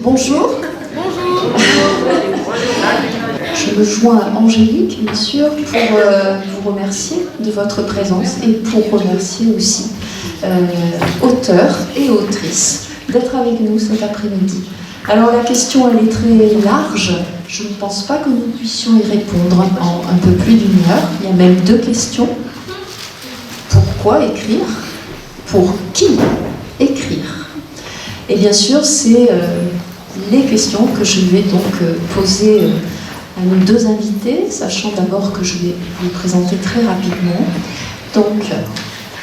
Bonjour. Je me joins à Angélique, bien sûr, pour vous remercier de votre présence et pour remercier aussi auteurs et autrices d'être avec nous cet après-midi. Alors la question, elle est très large. Je ne pense pas que nous puissions y répondre en un peu plus d'une heure. Il y a même deux questions. Pourquoi écrire? Pour qui écrire? Et bien sûr, c'est les questions que je vais donc poser à nos deux invités, sachant d'abord que je vais vous présenter très rapidement. Donc,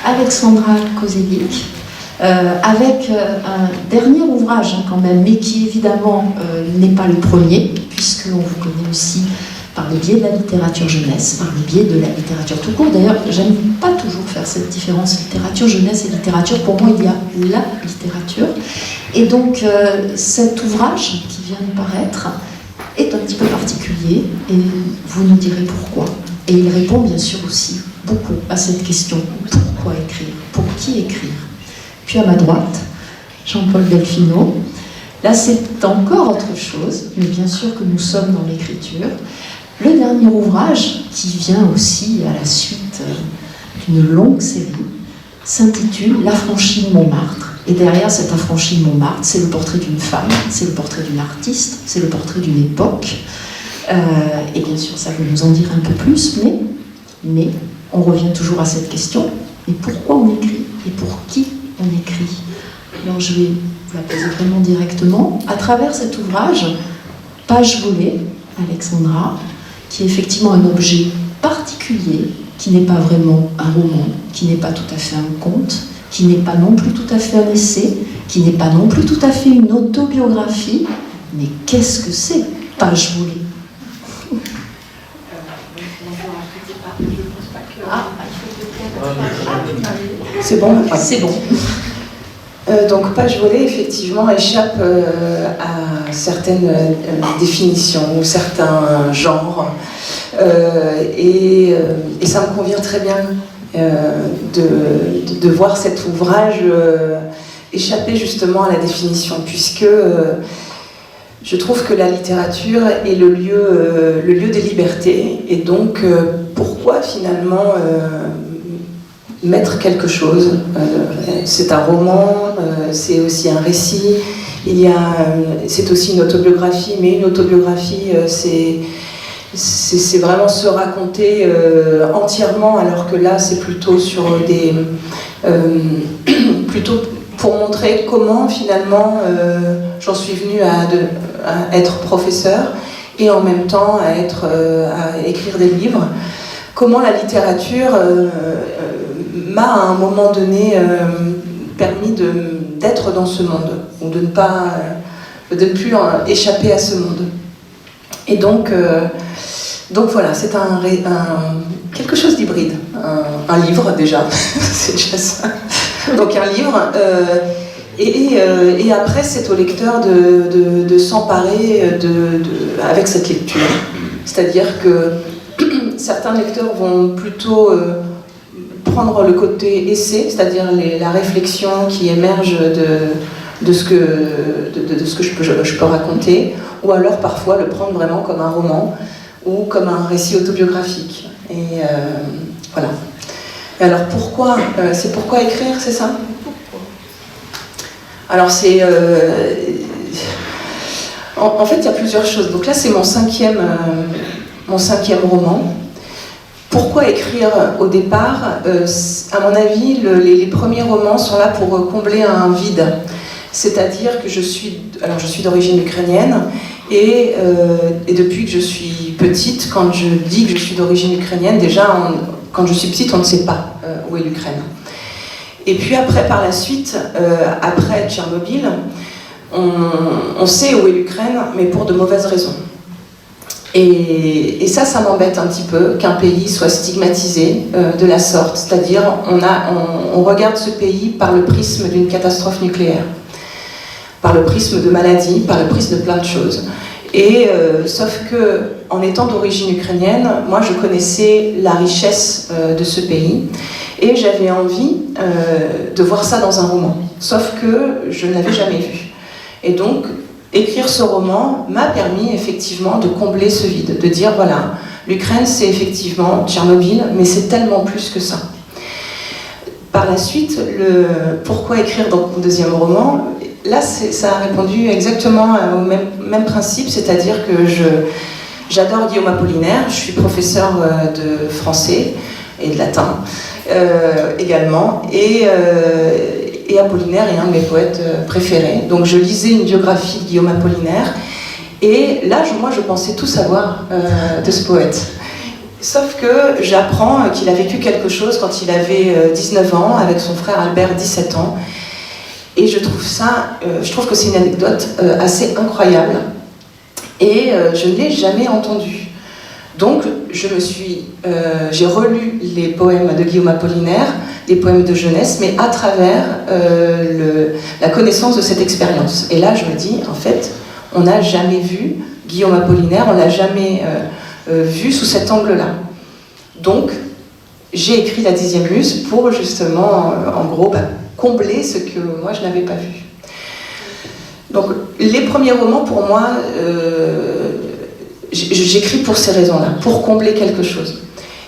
Alexandra Kozelik, avec un dernier ouvrage quand même, mais qui évidemment n'est pas le premier, puisqu'on vous connaît aussi par le biais de la littérature jeunesse, par le biais de la littérature tout court. D'ailleurs, j'aime pas toujours faire cette différence littérature jeunesse et littérature. Pour moi, il y a la littérature. Et donc, cet ouvrage qui vient de paraître est un petit peu particulier, et vous nous direz pourquoi. Et il répond bien sûr aussi beaucoup à cette question. Pourquoi écrire? Pour qui écrire? Puis à ma droite, Jean-Paul Delfino. Là, c'est encore autre chose, mais bien sûr que nous sommes dans l'écriture. Le dernier ouvrage, qui vient aussi à la suite d'une longue série, s'intitule L'affranchie de Montmartre. Et derrière cet affranchi de Montmartre, c'est le portrait d'une femme, c'est le portrait d'une artiste, c'est le portrait d'une époque. Et bien sûr, ça veut nous en dire un peu plus, mais on revient toujours à cette question. Mais pourquoi on écrit? Et pour qui on écrit? Alors je vais vous la poser vraiment directement. À travers cet ouvrage, Page volée, Alexandra, qui est effectivement un objet particulier, qui n'est pas vraiment un roman, qui n'est pas tout à fait un conte, qui n'est pas non plus tout à fait un essai, qui n'est pas non plus tout à fait une autobiographie. Mais qu'est-ce que c'est, Page volée? C'est bon? C'est bon. Donc, Page volée, effectivement, échappe à certaines définitions ou certains genres. Et ça me convient très bien de voir cet ouvrage échapper justement à la définition, puisque je trouve que la littérature est le lieu des libertés. Et donc, pourquoi finalement mettre quelque chose? C'est un roman, c'est aussi un récit, c'est aussi une autobiographie, mais une autobiographie, c'est vraiment se raconter entièrement, alors que là, c'est plutôt sur plutôt pour montrer comment finalement j'en suis venue à être professeur et en même temps à écrire des livres. Comment la littérature m'a à un moment donné permis d'être dans ce monde, ou de ne plus échapper à ce monde. Et donc voilà, c'est quelque chose d'hybride, un livre déjà, c'est déjà ça. Donc un livre, et après c'est au lecteur de s'emparer avec cette lecture. C'est-à-dire que certains lecteurs vont plutôt prendre le côté essai, c'est-à-dire la réflexion qui émerge de ce que je peux raconter, ou alors parfois le prendre vraiment comme un roman ou comme un récit autobiographique. Et voilà. Et alors pourquoi c'est pourquoi écrire, c'est ça? Alors c'est... en fait, il y a plusieurs choses. Donc là, c'est mon cinquième roman. Pourquoi écrire au départ? À mon avis, les premiers romans sont là pour combler un vide. C'est-à-dire que je suis d'origine ukrainienne, et depuis que je suis petite, quand je dis que je suis d'origine ukrainienne, déjà, quand je suis petite, on ne sait pas où est l'Ukraine. Et puis après, par la suite, après Tchernobyl, on sait où est l'Ukraine, mais pour de mauvaises raisons. Et ça m'embête un petit peu qu'un pays soit stigmatisé de la sorte, c'est-à-dire on regarde ce pays par le prisme d'une catastrophe nucléaire, par le prisme de maladies, par le prisme de plein de choses. Et sauf que, en étant d'origine ukrainienne, moi je connaissais la richesse de ce pays, et j'avais envie de voir ça dans un roman. Sauf que je ne l'avais jamais vu. Et donc, écrire ce roman m'a permis effectivement de combler ce vide, de dire voilà, l'Ukraine c'est effectivement Tchernobyl, mais c'est tellement plus que ça. Par la suite, pourquoi écrire donc mon deuxième roman, là ça a répondu exactement au même principe, c'est-à-dire que j'adore Guillaume Apollinaire, je suis professeur de français et de latin également, et Apollinaire est un de mes poètes préférés. Donc je lisais une biographie de Guillaume Apollinaire, et là moi je pensais tout savoir de ce poète. Sauf que j'apprends qu'il a vécu quelque chose quand il avait 19 ans, avec son frère Albert, 17 ans. Et je trouve que c'est une anecdote assez incroyable. Et je ne l'ai jamais entendue. Donc j'ai relu les poèmes de Guillaume Apollinaire, les poèmes de jeunesse, mais à travers la connaissance de cette expérience. Et là, je me dis, en fait, on n'a jamais vu Guillaume Apollinaire, on ne l'a jamais vu sous cet angle-là. Donc, j'ai écrit La 10e Muse pour justement, en gros, combler ce que moi je n'avais pas vu. Donc, les premiers romans, pour moi, j'écris pour ces raisons-là, pour combler quelque chose.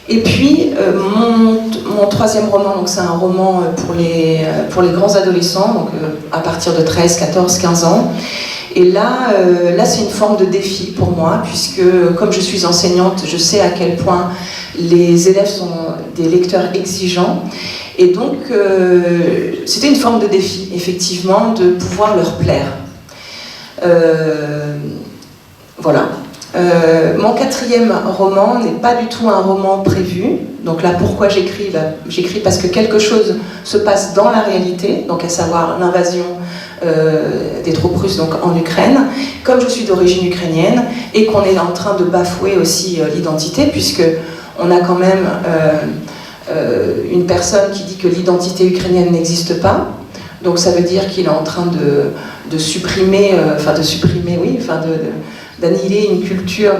Et puis, mon troisième roman, donc c'est un roman pour les grands adolescents, donc à partir de 13, 14, 15 ans. Et là c'est une forme de défi pour moi, puisque comme je suis enseignante, je sais à quel point les élèves sont des lecteurs exigeants. Et donc, c'était une forme de défi, effectivement, de pouvoir leur plaire. Voilà. Mon quatrième roman n'est pas du tout un roman prévu. Donc là, pourquoi j'écris ? J'écris parce que quelque chose se passe dans la réalité, donc à savoir l'invasion des troupes russes donc en Ukraine. Comme je suis d'origine ukrainienne et qu'on est en train de bafouer aussi l'identité, puisque on a quand même une personne qui dit que l'identité ukrainienne n'existe pas. Donc ça veut dire qu'il est en train de supprimer, d'annihiler une culture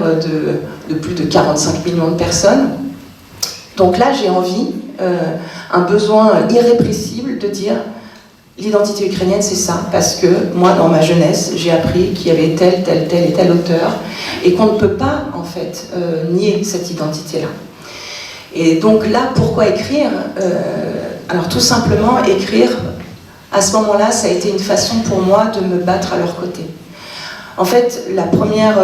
de plus de 45 millions de personnes. Donc là, j'ai envie, un besoin irrépressible de dire l'identité ukrainienne, c'est ça, parce que moi, dans ma jeunesse, j'ai appris qu'il y avait tel et tel auteur, et qu'on ne peut pas, en fait, nier cette identité-là. Et donc là, pourquoi écrire ? Alors tout simplement, écrire, à ce moment-là, ça a été une façon pour moi de me battre à leur côté. En fait, la première,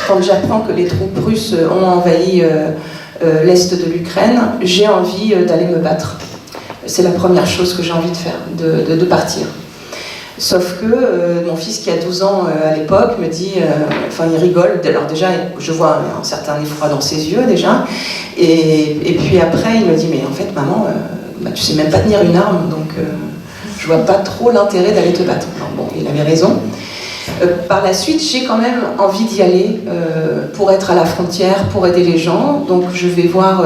quand j'apprends que les troupes russes ont envahi l'est de l'Ukraine, j'ai envie d'aller me battre. C'est la première chose que j'ai envie de faire, de partir. Sauf que mon fils qui a 12 ans à l'époque me dit, il rigole, alors déjà je vois un certain effroi dans ses yeux déjà, et puis après il me dit mais en fait maman, tu sais même pas tenir une arme, donc je vois pas trop l'intérêt d'aller te battre. Alors, bon, il avait raison. Par la suite, j'ai quand même envie d'y aller pour être à la frontière, pour aider les gens. Donc je vais voir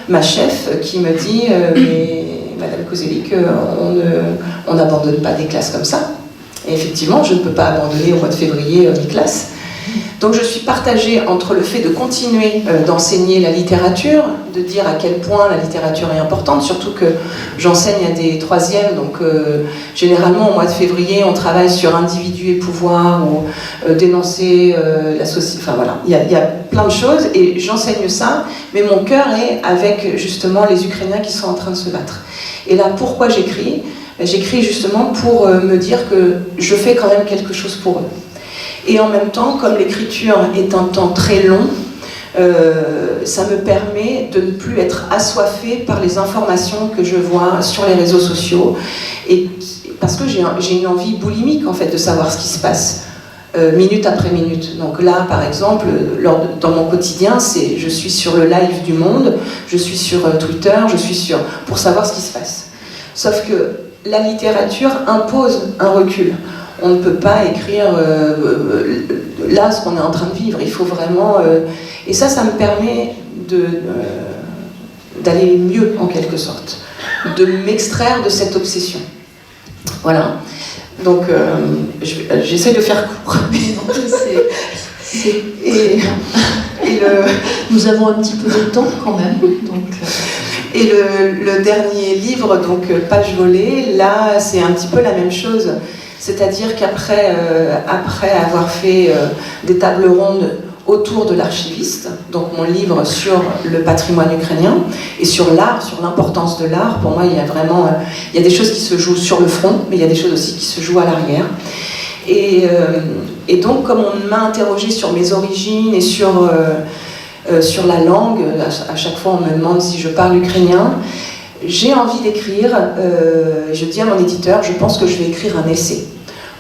ma chef qui me dit mais Madame Kozelik, on n'abandonne pas des classes comme ça. Et effectivement, je ne peux pas abandonner au mois de février mes classes. Donc je suis partagée entre le fait de continuer d'enseigner la littérature, de dire à quel point la littérature est importante, surtout que j'enseigne à des troisièmes, donc généralement au mois de février on travaille sur individu et pouvoir, ou dénoncer la société, enfin voilà, il y a plein de choses, et j'enseigne ça, mais mon cœur est avec justement les Ukrainiens qui sont en train de se battre. Et là, pourquoi j'écris ? J'écris justement pour me dire que je fais quand même quelque chose pour eux. Et en même temps, comme l'écriture est un temps très long, ça me permet de ne plus être assoiffée par les informations que je vois sur les réseaux sociaux, et parce que j'ai une envie boulimique en fait de savoir ce qui se passe minute après minute. Donc là, par exemple, dans mon quotidien, je suis sur le live du Monde, je suis sur Twitter, pour savoir ce qui se passe. Sauf que la littérature impose un recul. On ne peut pas écrire là ce qu'on est en train de vivre. Il faut vraiment... et ça me permet d'aller mieux, en quelque sorte. De m'extraire de cette obsession. Voilà. Donc, j'essaie de faire court. Nous avons un petit peu de temps, quand même. Donc, Et le dernier livre, donc Page volée, là, c'est un petit peu la même chose. C'est-à-dire qu'après après avoir fait des tables rondes autour de l'archiviste, donc mon livre sur le patrimoine ukrainien et sur l'art, sur l'importance de l'art, pour moi il y a vraiment il y a des choses qui se jouent sur le front, mais il y a des choses aussi qui se jouent à l'arrière. Et donc comme on m'a interrogé sur mes origines et sur la langue, à chaque fois on me demande si je parle ukrainien, j'ai envie d'écrire, je dis à mon éditeur, je pense que je vais écrire un essai.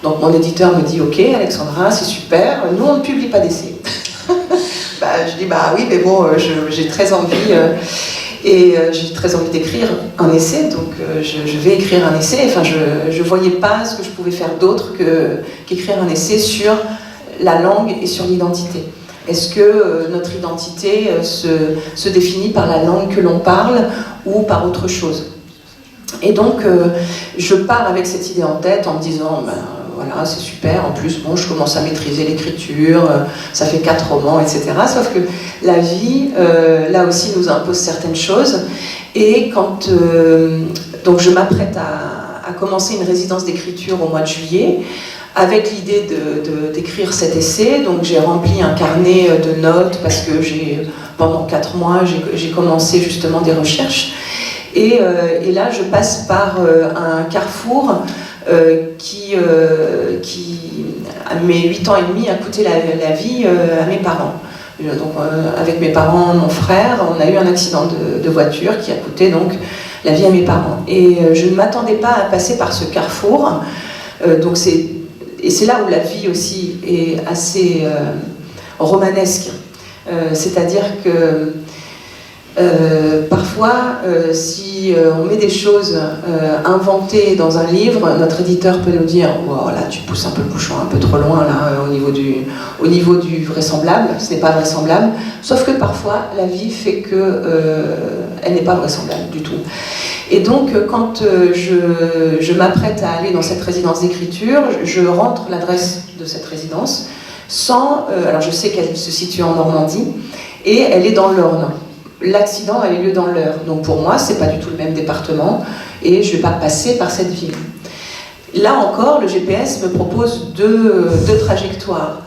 Donc mon éditeur me dit, ok Alexandra, c'est super, nous on ne publie pas d'essai. Je dis, bah oui, mais bon, j'ai très envie, j'ai très envie d'écrire un essai, donc je vais écrire un essai. Enfin, je ne voyais pas ce que je pouvais faire d'autre qu'écrire un essai sur la langue et sur l'identité. Est-ce que notre identité se définit par la langue que l'on parle ou par autre chose? Et donc, je pars avec cette idée en tête en me disant, voilà, c'est super, en plus, bon, je commence à maîtriser l'écriture, ça fait 4 romans, etc. Sauf que la vie, là aussi, nous impose certaines choses. Et quand donc je m'apprête à commencer une résidence d'écriture au mois de juillet, avec l'idée d'écrire cet essai, donc j'ai rempli un carnet de notes parce que pendant 4 mois, j'ai commencé justement des recherches. Et là, je passe par un carrefour qui, à mes 8 ans et demi, a coûté la vie à mes parents. Donc, avec mes parents, mon frère, on a eu un accident de voiture qui a coûté donc la vie à mes parents. Et je ne m'attendais pas à passer par ce carrefour. Et c'est là où la vie aussi est assez romanesque. C'est-à-dire que parfois, si on met des choses inventées dans un livre, notre éditeur peut nous dire « Oh, là, tu pousses un peu le bouchon un peu trop loin là, au niveau du vraisemblable, ce n'est pas vraisemblable ». Sauf que parfois, la vie fait qu'elle n'est pas vraisemblable du tout. Et donc, quand je m'apprête à aller dans cette résidence d'écriture, je rentre l'adresse de cette résidence sans... alors, je sais qu'elle se situe en Normandie et elle est dans l'Orne. L'accident a eu lieu dans l'Eure. Donc pour moi, c'est pas du tout le même département et je vais pas passer par cette ville. Là encore, le GPS me propose deux trajectoires,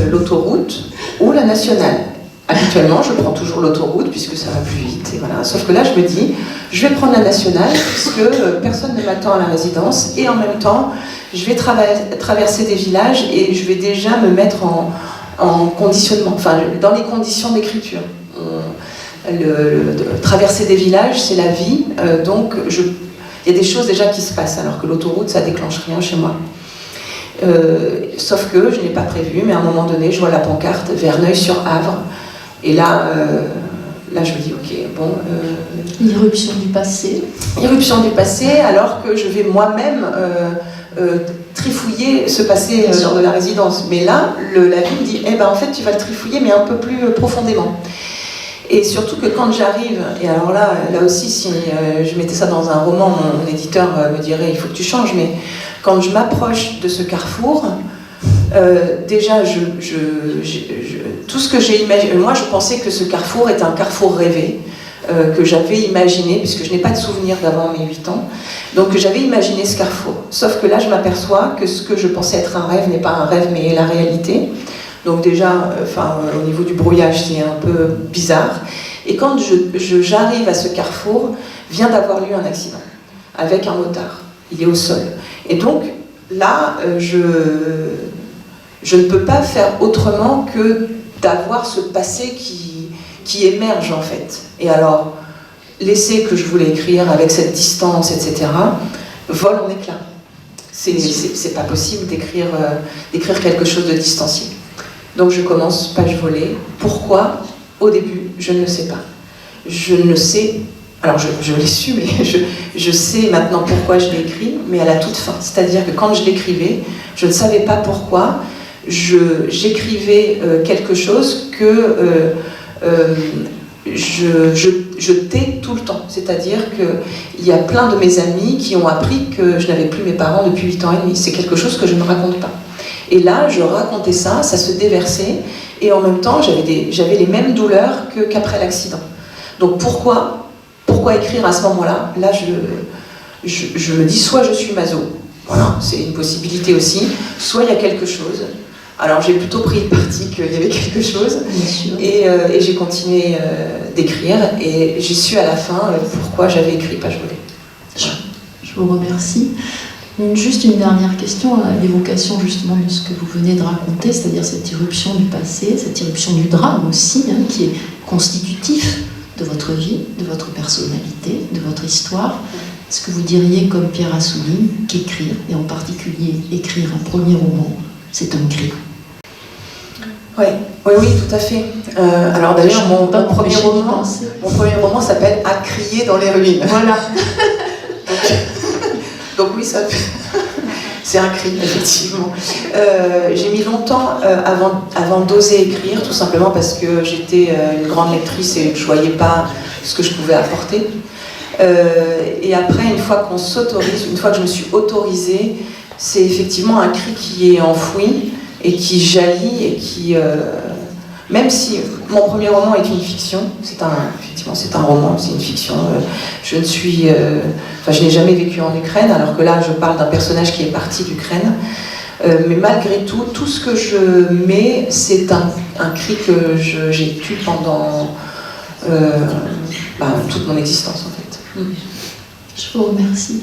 l'autoroute ou la nationale. Habituellement, je prends toujours l'autoroute puisque ça va plus vite. Et voilà. Sauf que là, je me dis, je vais prendre la nationale puisque personne ne m'attend à la résidence et en même temps, je vais traverser des villages et je vais déjà me mettre en conditionnement, enfin dans les conditions d'écriture. Traverser des villages, c'est la vie, donc il y a des choses déjà qui se passent, alors que l'autoroute, ça déclenche rien chez moi. Sauf que je n'ai pas prévu, mais à un moment donné, je vois la pancarte Verneuil-sur-Avre, et là, je me dis, ok, bon... L'irruption du passé. Irruption du passé, alors que je vais moi-même trifouiller ce passé lors de la résidence. Mais là, la vie me dit, en fait, tu vas le trifouiller, mais un peu plus profondément. Et surtout que quand j'arrive, et alors là aussi, si je mettais ça dans un roman, mon éditeur me dirait il faut que tu changes, mais quand je m'approche de ce carrefour, déjà, tout ce que j'ai imaginé, moi je pensais que ce carrefour était un carrefour rêvé, que j'avais imaginé, puisque je n'ai pas de souvenir d'avant mes 8 ans, donc j'avais imaginé ce carrefour. Sauf que là, je m'aperçois que ce que je pensais être un rêve n'est pas un rêve, mais la réalité. Donc déjà, au niveau du brouillage, c'est un peu bizarre. Et quand j'arrive à ce carrefour, vient d'avoir lieu un accident avec un motard. Il est au sol. Et donc là, je ne peux pas faire autrement que d'avoir ce passé qui émerge en fait. Et alors, l'essai que je voulais écrire avec cette distance, etc., vole en éclats. C'est pas possible d'écrire quelque chose de distancié. Donc je commence page volée. Pourquoi? Au début, je ne le sais pas. Je ne sais... Alors je l'ai su, mais je sais maintenant pourquoi je l'ai écrit, mais à la toute fin. C'est-à-dire que quand je l'écrivais, je ne savais pas pourquoi. J'écrivais quelque chose que je tais tout le temps. C'est-à-dire qu'il y a plein de mes amis qui ont appris que je n'avais plus mes parents depuis 8 ans et demi. C'est quelque chose que je ne raconte pas. Et là, je racontais ça se déversait, et en même temps, j'avais les mêmes douleurs qu'après l'accident. Donc pourquoi écrire à ce moment-là? Là, je me dis, soit je suis maso, Voilà, c'est une possibilité aussi. Soit il y a quelque chose. Alors j'ai plutôt pris le parti qu'il y avait quelque chose. Et j'ai continué d'écrire. Et j'ai su à la fin pourquoi j'avais écrit Page volée. Voilà. Je vous remercie. Juste une dernière question à l'évocation justement de ce que vous venez de raconter, c'est-à-dire cette irruption du passé, cette irruption du drame aussi, hein, qui est constitutif de votre vie, de votre personnalité, de votre histoire. Est-ce que vous diriez, comme Pierre Assouline, qu'écrire, et en particulier écrire un premier roman, c'est un cri? Oui, tout à fait. Alors d'ailleurs, mon premier roman s'appelle « À crier dans les ruines ». Voilà. Donc oui, ça fait... c'est un cri, effectivement. J'ai mis longtemps avant d'oser écrire, tout simplement parce que j'étais une grande lectrice et je ne voyais pas ce que je pouvais apporter. Et après, une fois qu'on s'autorise, une fois que je me suis autorisée, c'est effectivement un cri qui est enfoui et qui jaillit et qui... même si mon premier roman est une fiction, effectivement c'est un roman, c'est une fiction, je n'ai jamais vécu en Ukraine, alors que là je parle d'un personnage qui est parti d'Ukraine, mais malgré tout, tout ce que je mets, c'est un cri que j'ai tué pendant toute mon existence en fait. Je vous remercie.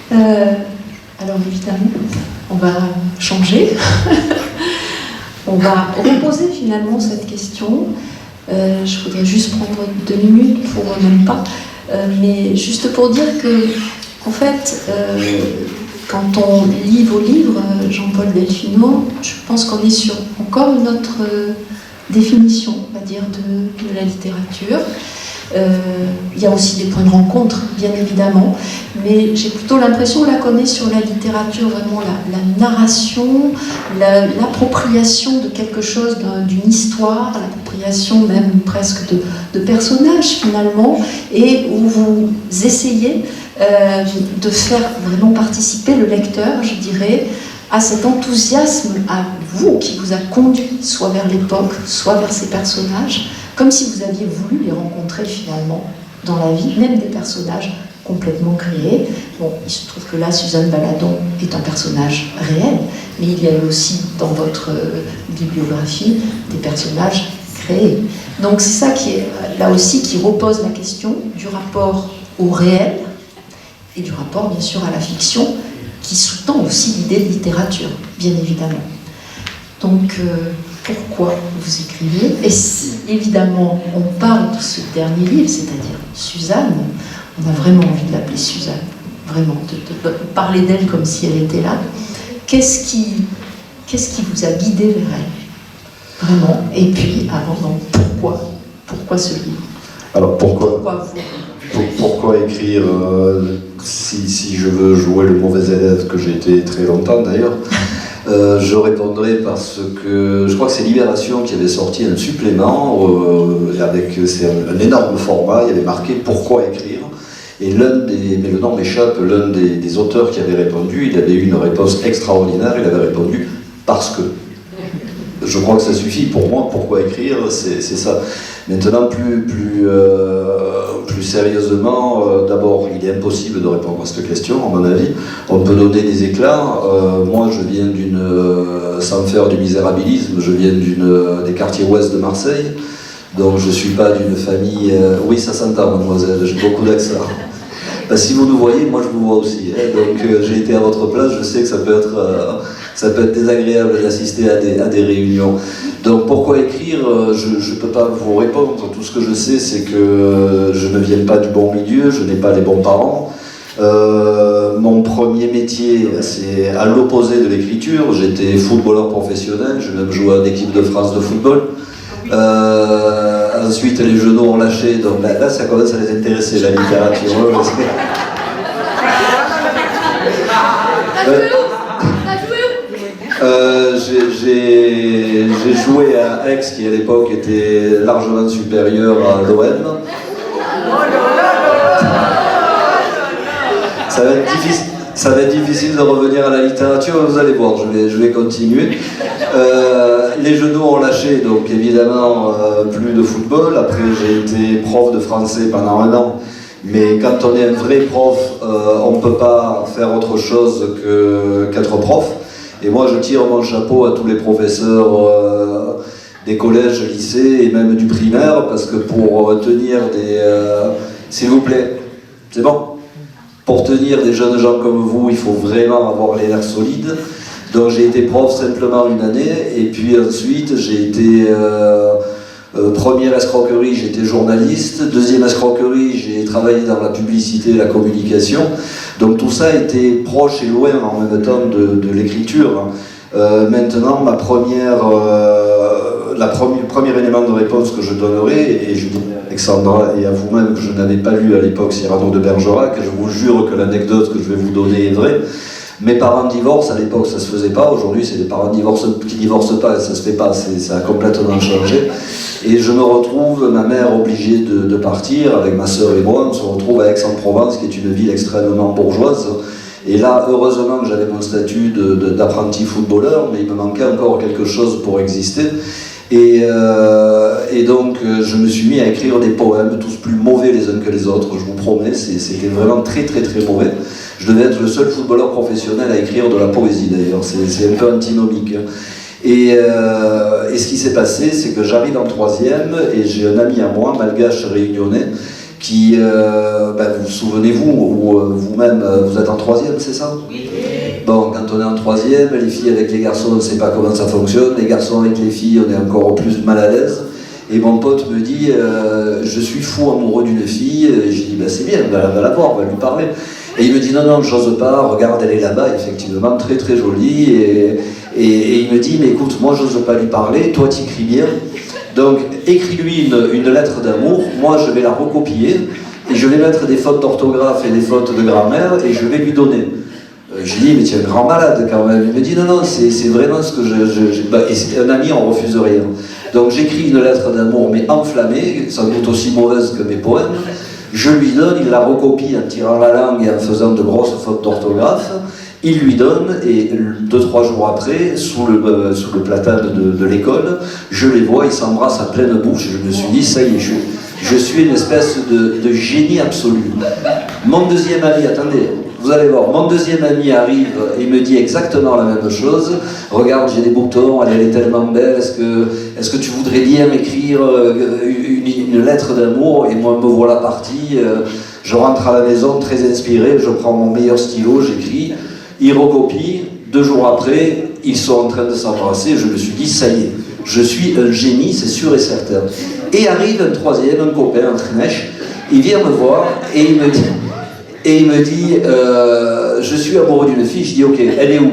Alors évidemment, on va changer. On va reposer finalement cette question. Je voudrais juste prendre 2 minutes pour même pas, mais juste pour dire que, en fait, quand on lit vos livres, Jean-Paul Delfino, je pense qu'on est sur encore une autre définition, on va dire, de la littérature. Il y a aussi des points de rencontre, bien évidemment, mais j'ai plutôt l'impression là qu'on est sur la littérature, vraiment la narration, l'appropriation de quelque chose, d'une histoire, l'appropriation même presque de personnages finalement, et où vous essayez de faire vraiment participer le lecteur, je dirais, à cet enthousiasme à vous qui vous a conduit soit vers l'époque, soit vers ces personnages, comme si vous aviez voulu les rencontrer finalement dans la vie, même des personnages complètement créés. Bon, il se trouve que là, Suzanne Baladon est un personnage réel, mais il y a eu aussi dans votre bibliographie des personnages créés. Donc c'est ça qui est là aussi qui repose la question du rapport au réel et du rapport bien sûr à la fiction, qui sous-tend aussi l'idée de littérature, bien évidemment. Donc, pourquoi vous écrivez? Et si, évidemment, on parle de ce dernier livre, c'est-à-dire Suzanne, on a vraiment envie de l'appeler Suzanne, vraiment, de parler d'elle comme si elle était là. Qu'est-ce qui vous a guidé vers elle? Vraiment. Et puis, avant, donc, pourquoi ce livre? Alors, pourquoi vous? Pourquoi écrire si je veux jouer le mauvais élève que j'ai été très longtemps d'ailleurs, je répondrai parce que je crois que c'est Libération qui avait sorti un supplément c'est un énorme format, il y avait marqué pourquoi écrire, et mais le nom m'échappe, l'un des auteurs qui avait répondu, il avait eu une réponse extraordinaire, il avait répondu parce que. Je crois que ça suffit pour moi, pourquoi écrire, c'est ça. Maintenant, plus sérieusement, d'abord, il est impossible de répondre à cette question, à mon avis. On peut donner des éclats. Moi, je viens sans faire du misérabilisme, je viens des quartiers ouest de Marseille. Donc, je ne suis pas d'une famille... Oui, ça s'entend, mademoiselle, j'ai beaucoup d'accent. Si vous nous voyez, moi je vous vois aussi. Donc, j'ai été à votre place, je sais que ça peut être désagréable d'assister à des réunions. Donc pourquoi écrire? Je ne peux pas vous répondre. Tout ce que je sais, c'est que je ne viens pas du bon milieu, je n'ai pas les bons parents. Mon premier métier, c'est à l'opposé de l'écriture. J'étais footballeur professionnel, j'ai même joué en équipe de France de football. Ensuite, les genoux ont lâché, donc là ça commence à les intéresser, la littérature. J'ai joué à Aix, qui à l'époque était largement supérieur à l'OM. Ça va être difficile de revenir à la littérature, vous allez voir, je vais continuer. Les genoux ont lâché, donc évidemment plus de football. Après j'ai été prof de français pendant 1 an, Mais quand on est un vrai prof, on ne peut pas faire autre chose qu'être prof. Et moi, je tire mon chapeau à tous les professeurs des collèges, lycées et même du primaire, parce que pour tenir des... s'il vous plaît, c'est bon. Pour tenir des jeunes gens comme vous, il faut vraiment avoir les nerfs solides. Donc j'ai été prof simplement une année, et puis ensuite j'ai été... première escroquerie, j'étais journaliste. Deuxième escroquerie, j'ai travaillé dans la publicité et la communication. Donc tout ça était proche et loin en même temps de l'écriture. Maintenant, le premier élément de réponse que je donnerai, et je dirais à Alexandra et à vous-même que je n'avais pas lu à l'époque Cyrano de Bergerac, je vous jure que l'anecdote que je vais vous donner est vraie. Mes parents divorcent, à l'époque ça se faisait pas, aujourd'hui c'est les parents qui divorcent pas, ça se fait pas, ça a complètement changé. Et je me retrouve, ma mère obligée de partir, avec ma sœur et moi, on se retrouve à Aix-en-Provence, qui est une ville extrêmement bourgeoise. Et là, heureusement que j'avais mon statut d'apprenti footballeur, mais il me manquait encore quelque chose pour exister. Et donc je me suis mis à écrire des poèmes, tous plus mauvais les uns que les autres, je vous promets, c'était vraiment très très très mauvais. Je devais être le seul footballeur professionnel à écrire de la poésie d'ailleurs, c'est un peu antinomique. Et ce qui s'est passé, c'est que j'arrive en troisième et j'ai un ami à moi, malgache réunionnais, qui, vous souvenez-vous, ou vous-même, vous êtes en troisième, c'est ça? Oui. Bon, quand on est en troisième, les filles avec les garçons, on ne sait pas comment ça fonctionne, les garçons avec les filles, on est encore plus mal à l'aise. Et mon pote me dit, je suis fou amoureux d'une fille, et je dis, c'est bien, va la voir, on va lui parler. Et il me dit, non, j'ose pas, regarde, elle est là-bas, effectivement, très très jolie, et il me dit, mais écoute, moi j'ose pas lui parler, toi t'écris bien, donc écris-lui une lettre d'amour, moi je vais la recopier, et je vais mettre des fautes d'orthographe et des fautes de grammaire, et je vais lui donner. Je lui dis, mais tu es un grand malade quand même. Il me dit, non, c'est vraiment ce que et c'est un ami, on refuse rien. Donc j'écris une lettre d'amour, mais enflammée, sans doute aussi mauvaise que mes poèmes. Je lui donne, il la recopie en tirant la langue et en faisant de grosses fautes d'orthographe. Il lui donne, et 2-3 jours après, sous le platane de l'école, je les vois, ils s'embrassent à pleine bouche, et je me suis dit, ça y est, je suis une espèce de génie absolu. Mon deuxième ami, attendez, vous allez voir, mon deuxième ami arrive et me dit exactement la même chose. Regarde, j'ai des boutons, elle est tellement belle, est-ce que tu voudrais bien m'écrire une lettre d'amour? Et moi, me voilà parti, je rentre à la maison très inspiré, je prends mon meilleur stylo, j'écris, il recopie, 2 jours après, ils sont en train de s'embrasser, je me suis dit, ça y est, je suis un génie, c'est sûr et certain. Et arrive un troisième, un copain, un trinèche, il vient me voir et il me dit, je suis amoureux d'une fille. Je dis, ok, elle est où?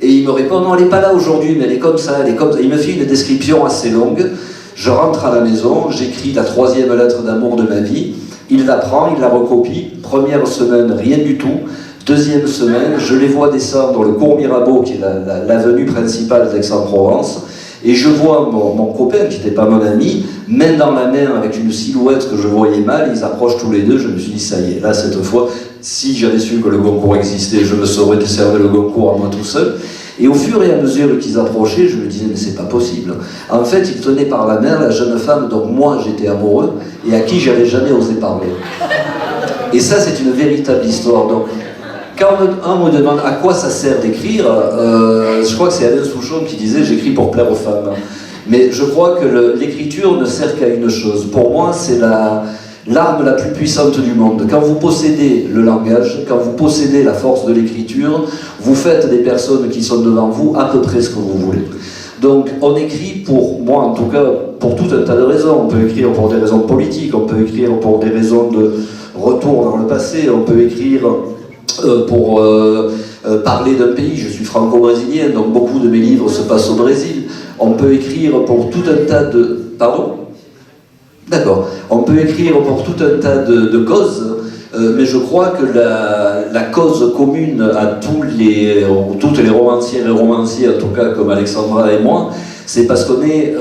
Et il me répond, non, elle n'est pas là aujourd'hui, mais elle est comme ça, elle est comme ça. Il me fait une description assez longue. Je rentre à la maison, j'écris la 3e lettre d'amour de ma vie. Il la prend, il la recopie. Première semaine, rien du tout. 2e semaine, je les vois descendre le cours Mirabeau, qui est l'avenue principale d'Aix-en-Provence. Et je vois mon copain, qui n'était pas mon ami, main dans la main avec une silhouette que je voyais mal, ils approchent tous les deux, je me suis dit, ça y est, là, cette fois, si j'avais su que le Goncourt existait, je me serais desservi le Goncourt à moi tout seul. Et au fur et à mesure qu'ils approchaient, je me disais, mais c'est pas possible. En fait, ils tenaient par la main la jeune femme dont moi j'étais amoureux, et à qui j'avais jamais osé parler. Et ça, c'est une véritable histoire. Donc, quand on me demande à quoi ça sert d'écrire, je crois que c'est Alain Souchon qui disait « j'écris pour plaire aux femmes ». Mais je crois que l'écriture ne sert qu'à une chose. Pour moi, c'est l'arme la plus puissante du monde. Quand vous possédez le langage, quand vous possédez la force de l'écriture, vous faites des personnes qui sont devant vous à peu près ce que vous voulez. Donc on écrit pour, moi en tout cas, pour tout un tas de raisons. On peut écrire pour des raisons politiques, on peut écrire pour des raisons de retour dans le passé, on peut écrire pour parler d'un pays. Je suis franco-brésilien, donc beaucoup de mes livres se passent au Brésil. On peut écrire pour tout un tas de... Pardon ? D'accord. On peut écrire pour tout un tas de causes, mais je crois que la cause commune à toutes les romancières et romanciers, en tout cas comme Alexandra et moi, c'est parce qu'on est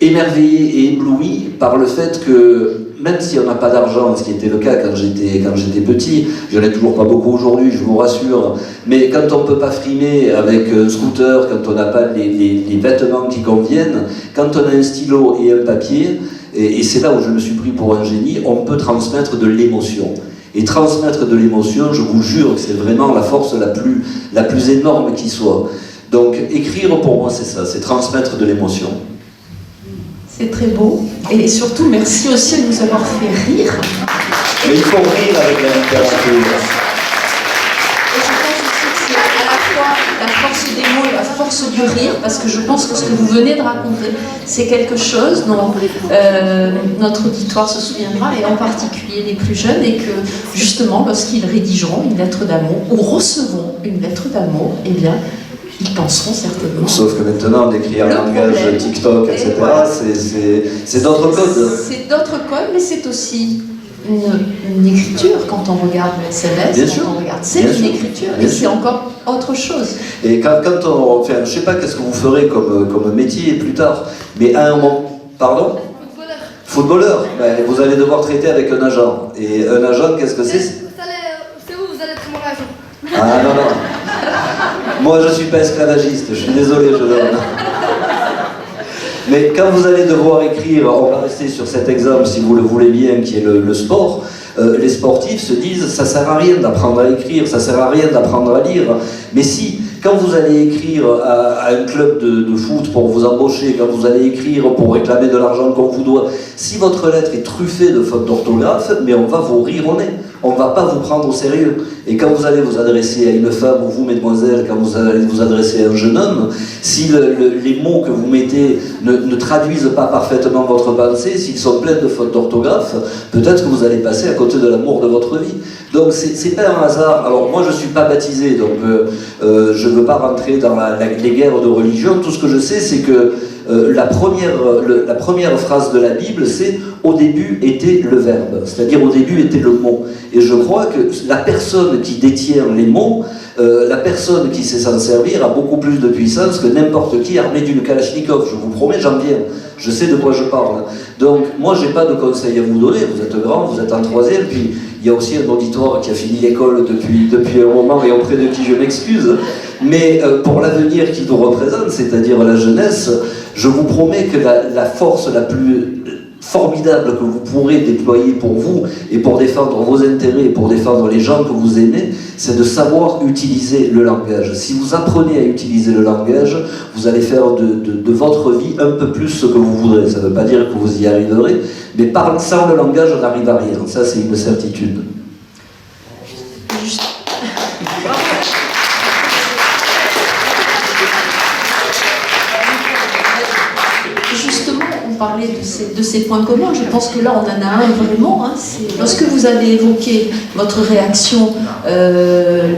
émerveillé et ébloui par le fait que, même si on n'a pas d'argent, ce qui était le cas quand j'étais petit, j'en ai toujours pas beaucoup aujourd'hui, je vous rassure, mais quand on ne peut pas frimer avec un scooter, quand on n'a pas les vêtements qui conviennent, quand on a un stylo et un papier, et c'est là où je me suis pris pour un génie, on peut transmettre de l'émotion. Et transmettre de l'émotion, je vous jure que c'est vraiment la force la plus énorme qui soit. Donc écrire pour moi c'est ça, c'est transmettre de l'émotion. C'est très beau. Et surtout, merci aussi de nous avoir fait rire. Mais il faut rire avec la littérature. Et je pense aussi que c'est à la fois la force des mots et la force du rire, parce que je pense que ce que vous venez de raconter, c'est quelque chose dont notre auditoire se souviendra, et en particulier les plus jeunes, et que justement, lorsqu'ils rédigeront une lettre d'amour, ou recevront une lettre d'amour, eh bien, ils penseront certainement. Sauf que maintenant, on écrit un langage TikTok, etc., voilà. c'est d'autres codes. C'est d'autres codes, mais c'est aussi une écriture quand on regarde le SMS. Bien sûr. C'est une écriture, et c'est encore autre chose. Et quand on... Enfin, je ne sais pas qu'est-ce que vous ferez comme métier plus tard, mais à un moment... Pardon ? Footballeur. Ben, vous allez devoir traiter avec un agent. Et un agent, qu'est-ce que c'est ? C'est où vous allez être mon agent. Ah non, non. Moi, je ne suis pas esclavagiste, je suis désolé, je donne. Mais quand vous allez devoir écrire, on va rester sur cet exemple si vous le voulez bien, qui est le sport, les sportifs se disent ça ne sert à rien d'apprendre à écrire, ça ne sert à rien d'apprendre à lire. Mais si, quand vous allez écrire à un club de foot pour vous embaucher, quand vous allez écrire pour réclamer de l'argent qu'on vous doit, si votre lettre est truffée de fautes d'orthographe, mais on va vous rire au nez. On ne va pas vous prendre au sérieux. Et quand vous allez vous adresser à une femme, ou vous, mesdemoiselles, quand vous allez vous adresser à un jeune homme, si les mots que vous mettez ne traduisent pas parfaitement votre pensée, s'ils sont pleins de fautes d'orthographe, peut-être que vous allez passer à côté de l'amour de votre vie. Donc c'est pas un hasard. Alors moi je ne suis pas baptisé, donc je ne veux pas rentrer dans les guerres de religion. Tout ce que je sais, c'est que la première phrase de la Bible, c'est « au début était le verbe », c'est-à-dire au début était le mot. Et je crois que la personne qui détient les mots, la personne qui sait s'en servir a beaucoup plus de puissance que n'importe qui armé d'une Kalachnikov. Je vous promets, j'en viens. Je sais de quoi je parle. Donc moi, je n'ai pas de conseils à vous donner. Vous êtes grand, vous êtes en troisième, puis il y a aussi un auditoire qui a fini l'école depuis un moment et auprès de qui je m'excuse. Mais pour l'avenir qui nous représente, c'est-à-dire la jeunesse, je vous promets que la force la plus formidable que vous pourrez déployer pour vous et pour défendre vos intérêts et pour défendre les gens que vous aimez, c'est de savoir utiliser le langage. Si vous apprenez à utiliser le langage, vous allez faire de votre vie un peu plus ce que vous voudrez. Ça ne veut pas dire que vous y arriverez, mais sans le langage, on n'arrive à rien. Ça, c'est une certitude. Parler de ces points communs. Je pense que là, on en a un vraiment. Hein, lorsque vous avez évoqué votre réaction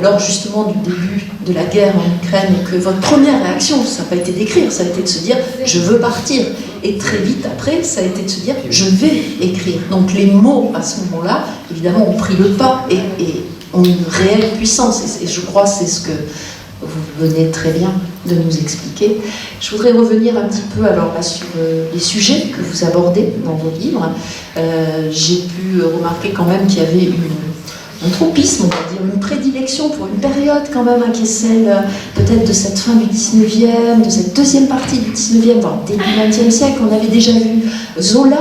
lors justement du début de la guerre en Ukraine, que votre première réaction, ça n'a pas été d'écrire, ça a été de se dire « je veux partir ». Et très vite après, ça a été de se dire « je vais écrire ». Donc les mots, à ce moment-là, évidemment, ont pris le pas et ont une réelle puissance. Et je crois que c'est ce que vous venez très bien de nous expliquer. Je voudrais revenir un petit peu alors là sur les sujets que vous abordez dans vos livres. J'ai pu remarquer quand même qu'il y avait un tropisme, on va dire, une prédilection pour une période quand même qui est celle peut-être de cette fin du 19e, de cette deuxième partie du 19e, voire début 20e siècle. On avait déjà vu Zola,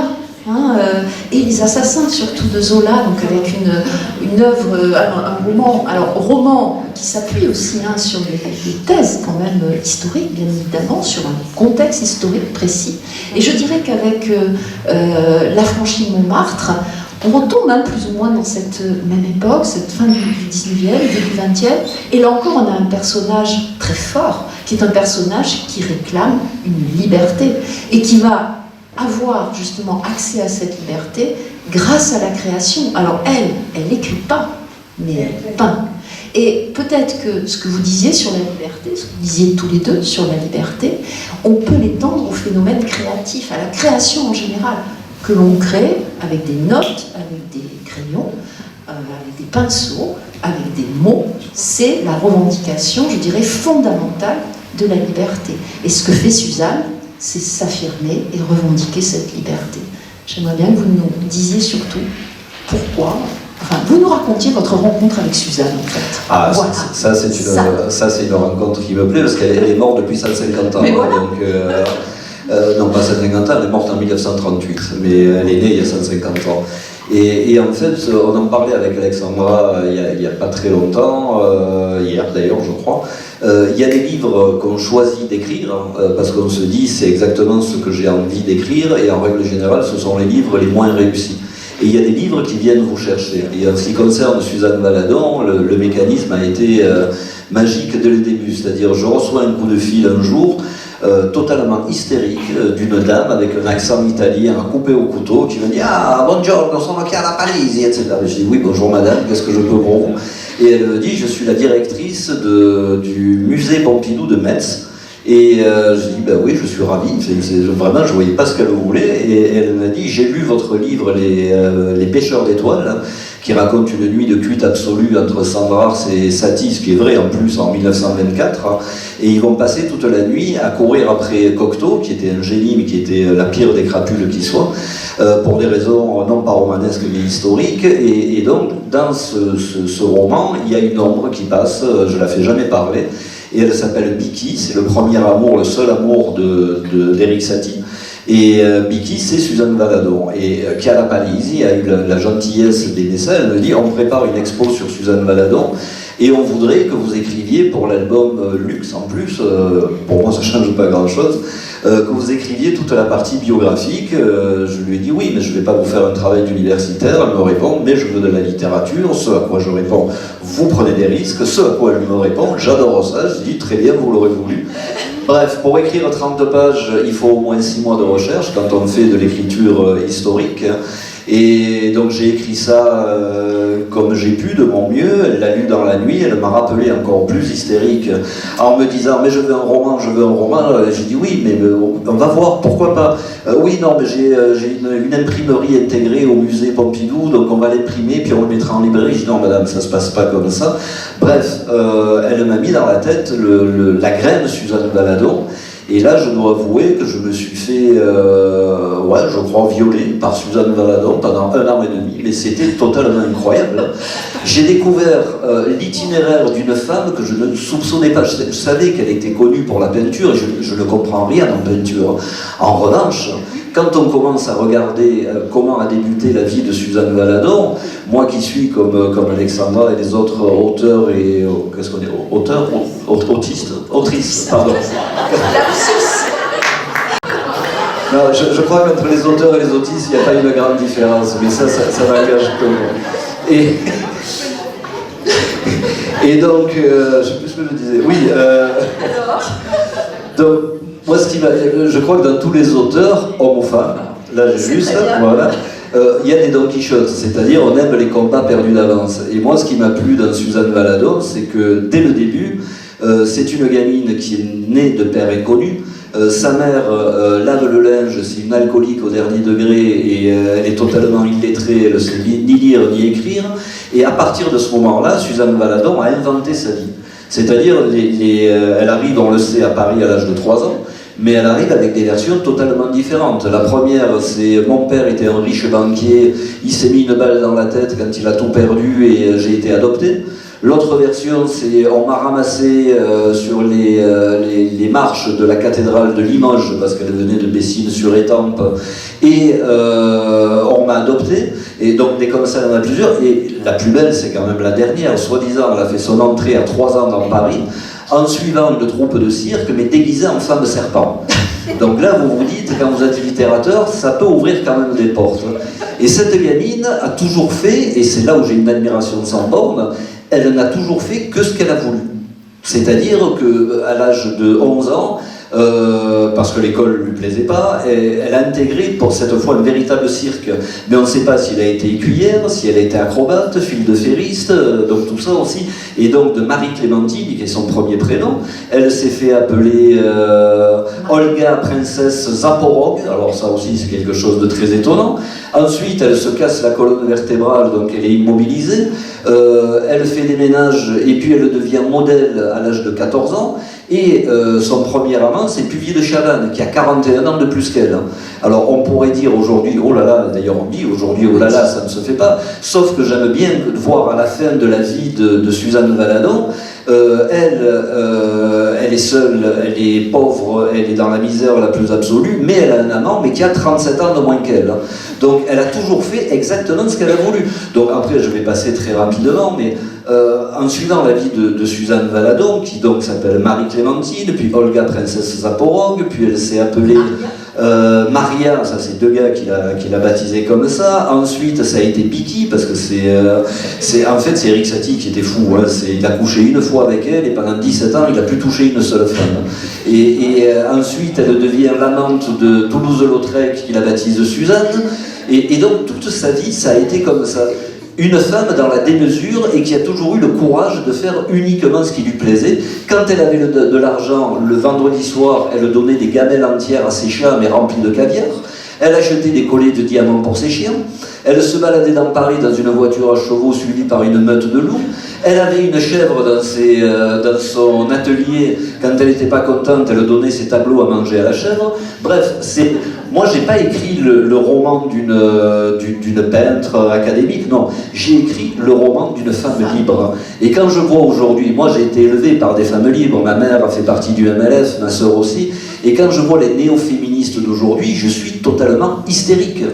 et les assassins surtout de Zola, donc avec une œuvre, un roman qui s'appuie aussi sur des thèses quand même historiques, bien évidemment, sur un contexte historique précis. Et je dirais qu'avec L'Affranchi Montmartre, on retombe plus ou moins dans cette même époque, cette fin du 19e, début 20e, et là encore on a un personnage très fort, qui est un personnage qui réclame une liberté, et qui va avoir justement accès à cette liberté grâce à la création. Alors elle n'écrit pas, mais elle peint. Et peut-être que ce que vous disiez sur la liberté, ce que vous disiez tous les deux sur la liberté, on peut l'étendre au phénomène créatif, à la création en général, que l'on crée avec des notes, avec des crayons, avec des pinceaux, avec des mots. C'est la revendication, je dirais, fondamentale de la liberté. Et ce que fait Suzanne, c'est s'affirmer et revendiquer cette liberté. J'aimerais bien que vous nous disiez surtout pourquoi, vous nous racontiez votre rencontre avec Suzanne, en fait. Ah, voilà. ça c'est une rencontre qui me plaît, parce qu'elle est morte depuis 150 ans. Mais voilà. Donc, Non, pas 150 ans, elle est morte en 1938, mais elle est née il y a 150 ans. Et en fait, on en parlait avec Alexandra il n'y a pas très longtemps, hier d'ailleurs je crois. Il y a des livres qu'on choisit d'écrire, parce qu'on se dit c'est exactement ce que j'ai envie d'écrire, et en règle générale ce sont les livres les moins réussis. Et il y a des livres qui viennent vous chercher. Et en ce qui concerne Suzanne Valadon, le mécanisme a été magique dès le début. C'est-à-dire, je reçois un coup de fil un jour, totalement hystérique, d'une dame avec un accent italien à couper au couteau, qui me dit « Ah, buongiorno, sono Chiara Palisi », etc. Et je dis « Oui, bonjour madame, qu'est-ce que je peux pour vous ?» Et elle me dit « Je suis la directrice du musée Pompidou de Metz. » Et je dis, ben oui, je suis ravi, vraiment, je ne voyais pas ce qu'elle voulait, et elle m'a dit, j'ai lu votre livre, Les pêcheurs d'étoiles, hein, qui raconte une nuit de cuite absolue entre Sandrars et Satie, ce qui est vrai en plus en 1924, hein, et ils vont passer toute la nuit à courir après Cocteau, qui était un génie, mais qui était la pire des crapules qui soit, pour des raisons non pas romanesques mais historiques, et donc dans ce roman, il y a une ombre qui passe, je ne la fais jamais parler, et elle s'appelle Bicky, c'est le premier amour, le seul amour d'Éric Satie. Et Bicky, c'est Suzanne Valadon. Et Chiara Palisi a eu la gentillesse d'aimer ça. Elle me dit, on prépare une expo sur Suzanne Valadon, et on voudrait que vous écriviez pour l'album Luxe, en plus, pour moi ça ne change pas grand-chose, que vous écriviez toute la partie biographique. Je lui ai dit oui, mais je ne vais pas vous faire un travail d'universitaire. Elle me répond, mais je veux de la littérature. Ce à quoi je réponds, vous prenez des risques. Ce à quoi elle me répond, j'adore ça. Je dis très bien, vous l'aurez voulu. Bref, pour écrire 30 pages, il faut au moins 6 mois de recherche quand on fait de l'écriture historique. Et donc j'ai écrit ça comme j'ai pu, de mon mieux. Elle l'a lu dans la nuit, elle m'a rappelé encore plus hystérique en me disant « mais je veux un roman, je veux un roman ». J'ai dit « oui, mais on va voir, pourquoi pas ». Oui, non, mais j'ai une imprimerie intégrée au musée Pompidou, donc on va l'imprimer, puis on le mettra en librairie. J'ai dit « non, madame, ça se passe pas comme ça ». Bref, elle m'a mis dans la tête la graine Suzanne Valadon. Et là, je dois avouer que je me suis fait, je crois, violer par Suzanne Valadon pendant 1 an et demi, mais c'était totalement incroyable. J'ai découvert l'itinéraire d'une femme que je ne soupçonnais pas. Je savais qu'elle était connue pour la peinture, et je ne comprends rien en peinture. En revanche, quand on commence à regarder comment a débuté la vie de Suzanne Valadon, moi qui suis comme Alexandra et les autres auteurs et... qu'est-ce qu'on est? Auteurs? Autrices, pardon. Non, je crois qu'entre les auteurs et les autistes, il n'y a pas une grande différence, mais ça m'engage que moi. Et donc, je ne sais plus ce que je disais. Oui, donc, moi, je crois que dans tous les auteurs, hommes ou femmes, là j'ai vu ça, voilà, il y a des Don Quichotte, c'est-à-dire on aime les combats perdus d'avance. Et moi, ce qui m'a plu dans Suzanne Valadon, c'est que dès le début, c'est une gamine qui est née de père inconnu. Sa mère lave le linge, c'est une alcoolique au dernier degré, et elle est totalement illettrée, elle ne sait ni lire ni écrire. Et à partir de ce moment-là, Suzanne Valadon a inventé sa vie. C'est-à-dire, elle arrive, on le sait, à Paris à l'âge de 3 ans, mais elle arrive avec des versions totalement différentes. La première, c'est « Mon père était un riche banquier, il s'est mis une balle dans la tête quand il a tout perdu et j'ai été adopté ». L'autre version, c'est « On m'a ramassé sur les marches de la cathédrale de Limoges, parce qu'elle venait de Bessines-sur-Étampes, et on m'a adopté ». Et donc, des comme ça, il y en a plusieurs. Et la plus belle, c'est quand même la dernière. Soi-disant, elle a fait son entrée à 3 ans dans Paris, en suivant une troupe de cirque, mais déguisée en femme serpent. Donc là, vous vous dites, quand vous êtes littérateur, ça peut ouvrir quand même des portes. Et cette gamine a toujours fait, et c'est là où j'ai une admiration sans borne, elle n'a toujours fait que ce qu'elle a voulu. C'est-à-dire qu'à l'âge de 11 ans, parce que l'école ne lui plaisait pas, elle a intégré pour cette fois un véritable cirque. Mais on ne sait pas s'il a été écuyère, si elle a été acrobate, fil de ferriste, donc tout ça aussi. Et donc de Marie Clémentine, qui est son premier prénom, elle s'est fait appeler Olga Princesse Zaporog, alors ça aussi c'est quelque chose de très étonnant. Ensuite, elle se casse la colonne vertébrale, donc elle est immobilisée. Elle fait des ménages et puis elle devient modèle à l'âge de 14 ans. Et son premier amant, c'est Puvis de Chavannes, qui a 41 ans de plus qu'elle. Alors on pourrait dire aujourd'hui, oh là là, d'ailleurs on dit aujourd'hui, oh là là, ça ne se fait pas. Sauf que j'aime bien voir à la fin de la vie de Suzanne Valadon, elle elle est seule, elle est pauvre, elle est dans la misère la plus absolue, mais elle a un amant, mais qui a 37 ans de moins qu'elle. Donc elle a toujours fait exactement ce qu'elle a voulu. Donc après, je vais passer très rapidement, mais en suivant la vie de Suzanne Valadon, qui donc s'appelle Marie-Clémentine, puis Olga Princesse Zaporog, puis elle s'est appelée Maria, ça c'est deux gars qui l'a baptisée comme ça. Ensuite, ça a été Piki, parce que en fait c'est Eric Satie qui était fou. Hein. Il a couché une fois avec elle et pendant 17 ans, il n'a plus touché une seule femme. Et ensuite, elle devient l'amante de Toulouse-Lautrec, qui la baptise Suzanne. Et donc toute sa vie, ça a été comme ça. Une femme dans la démesure et qui a toujours eu le courage de faire uniquement ce qui lui plaisait. Quand elle avait de l'argent, le vendredi soir, elle donnait des gamelles entières à ses chats, mais remplies de caviar. Elle achetait des colliers de diamants pour ses chiens. Elle se baladait dans Paris dans une voiture à chevaux suivie par une meute de loups. Elle avait une chèvre dans son atelier. Quand elle n'était pas contente, elle donnait ses tableaux à manger à la chèvre. Bref, moi, j'ai pas écrit le roman d'une peintre académique, non. J'ai écrit le roman d'une femme libre. Et quand je vois aujourd'hui, moi j'ai été élevé par des femmes libres, ma mère a fait partie du MLF, ma sœur aussi, et quand je vois les néo-féministes d'aujourd'hui, je suis totalement hystérique.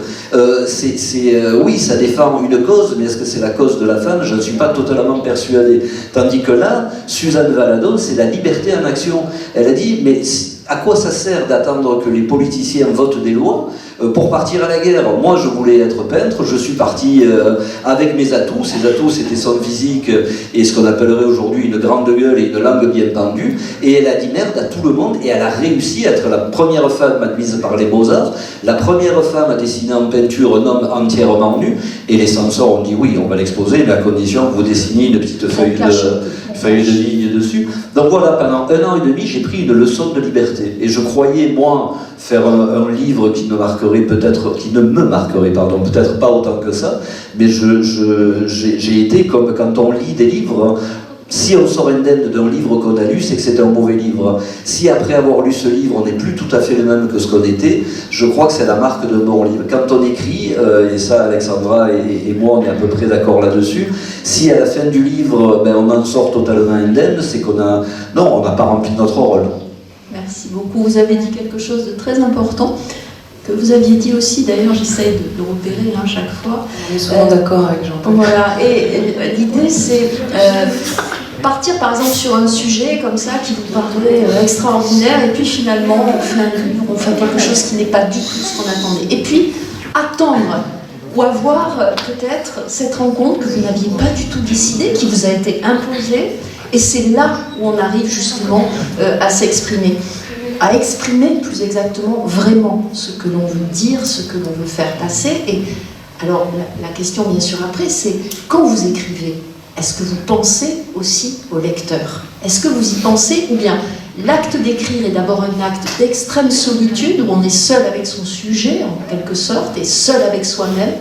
Oui, ça défend une cause, mais est-ce que c'est la cause de la femme? Je ne suis pas totalement persuadé. Tandis que là, Suzanne Valadon, c'est la liberté en action. Elle a dit, mais à quoi ça sert d'attendre que les politiciens votent des lois pour partir à la guerre? Moi, je voulais être peintre, je suis parti avec mes atouts. Ces atouts, c'était son physique et ce qu'on appellerait aujourd'hui une grande gueule et une langue bien pendue. Et elle a dit merde à tout le monde et elle a réussi à être la première femme admise par les Beaux-Arts, la première femme à dessiner en peinture un homme entièrement nu. Et les censeurs ont dit oui, on va l'exposer, mais à condition que vous dessiniez une petite feuille de ligne dessus. Donc voilà, pendant 1 an et demi, j'ai pris une leçon de liberté. Et je croyais, moi, faire un livre qui ne me marquerait peut-être pas autant que ça, mais j'ai été comme quand on lit des livres. Si on sort indemne d'un livre qu'on a lu, c'est que c'est un mauvais livre. Si après avoir lu ce livre, on n'est plus tout à fait le même que ce qu'on était, je crois que c'est la marque d'un bon livre. Quand on écrit, et ça Alexandra et moi on est à peu près d'accord là-dessus, si à la fin du livre on en sort totalement indemne, c'est qu'on n'a pas rempli notre rôle. Merci beaucoup. Vous avez dit quelque chose de très important, que vous aviez dit aussi, d'ailleurs j'essaye de repérer chaque fois. On est souvent d'accord avec Jean-Paul. Voilà, et l'idée c'est partir par exemple sur un sujet comme ça qui vous paraît extraordinaire et puis finalement on fait un livre, on fait quelque chose qui n'est pas du tout ce qu'on attendait. Et puis attendre ou avoir peut-être cette rencontre que vous n'aviez pas du tout décidée, qui vous a été imposée, et c'est là où on arrive justement à s'exprimer. À exprimer plus exactement vraiment ce que l'on veut dire, ce que l'on veut faire passer. Et alors la question bien sûr après, c'est quand vous écrivez, est-ce que vous pensez aussi au lecteur? Est-ce que vous y pensez, ou bien l'acte d'écrire est d'abord un acte d'extrême solitude où on est seul avec son sujet en quelque sorte et seul avec soi-même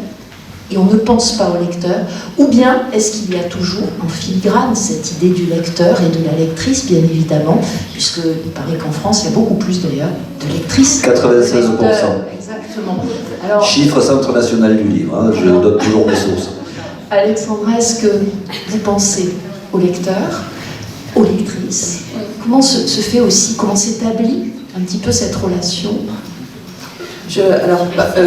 et on ne pense pas au lecteur, ou bien est-ce qu'il y a toujours en filigrane cette idée du lecteur et de la lectrice, bien évidemment, puisqu'il paraît qu'en France, il y a beaucoup plus d'ailleurs de lectrices. 96%. Exactement. Alors, chiffre Centre national du livre, je donne toujours mes sources. Alexandra, est-ce que vous pensez au lecteur, aux lectrices? Comment se fait aussi, comment s'établit un petit peu cette relation?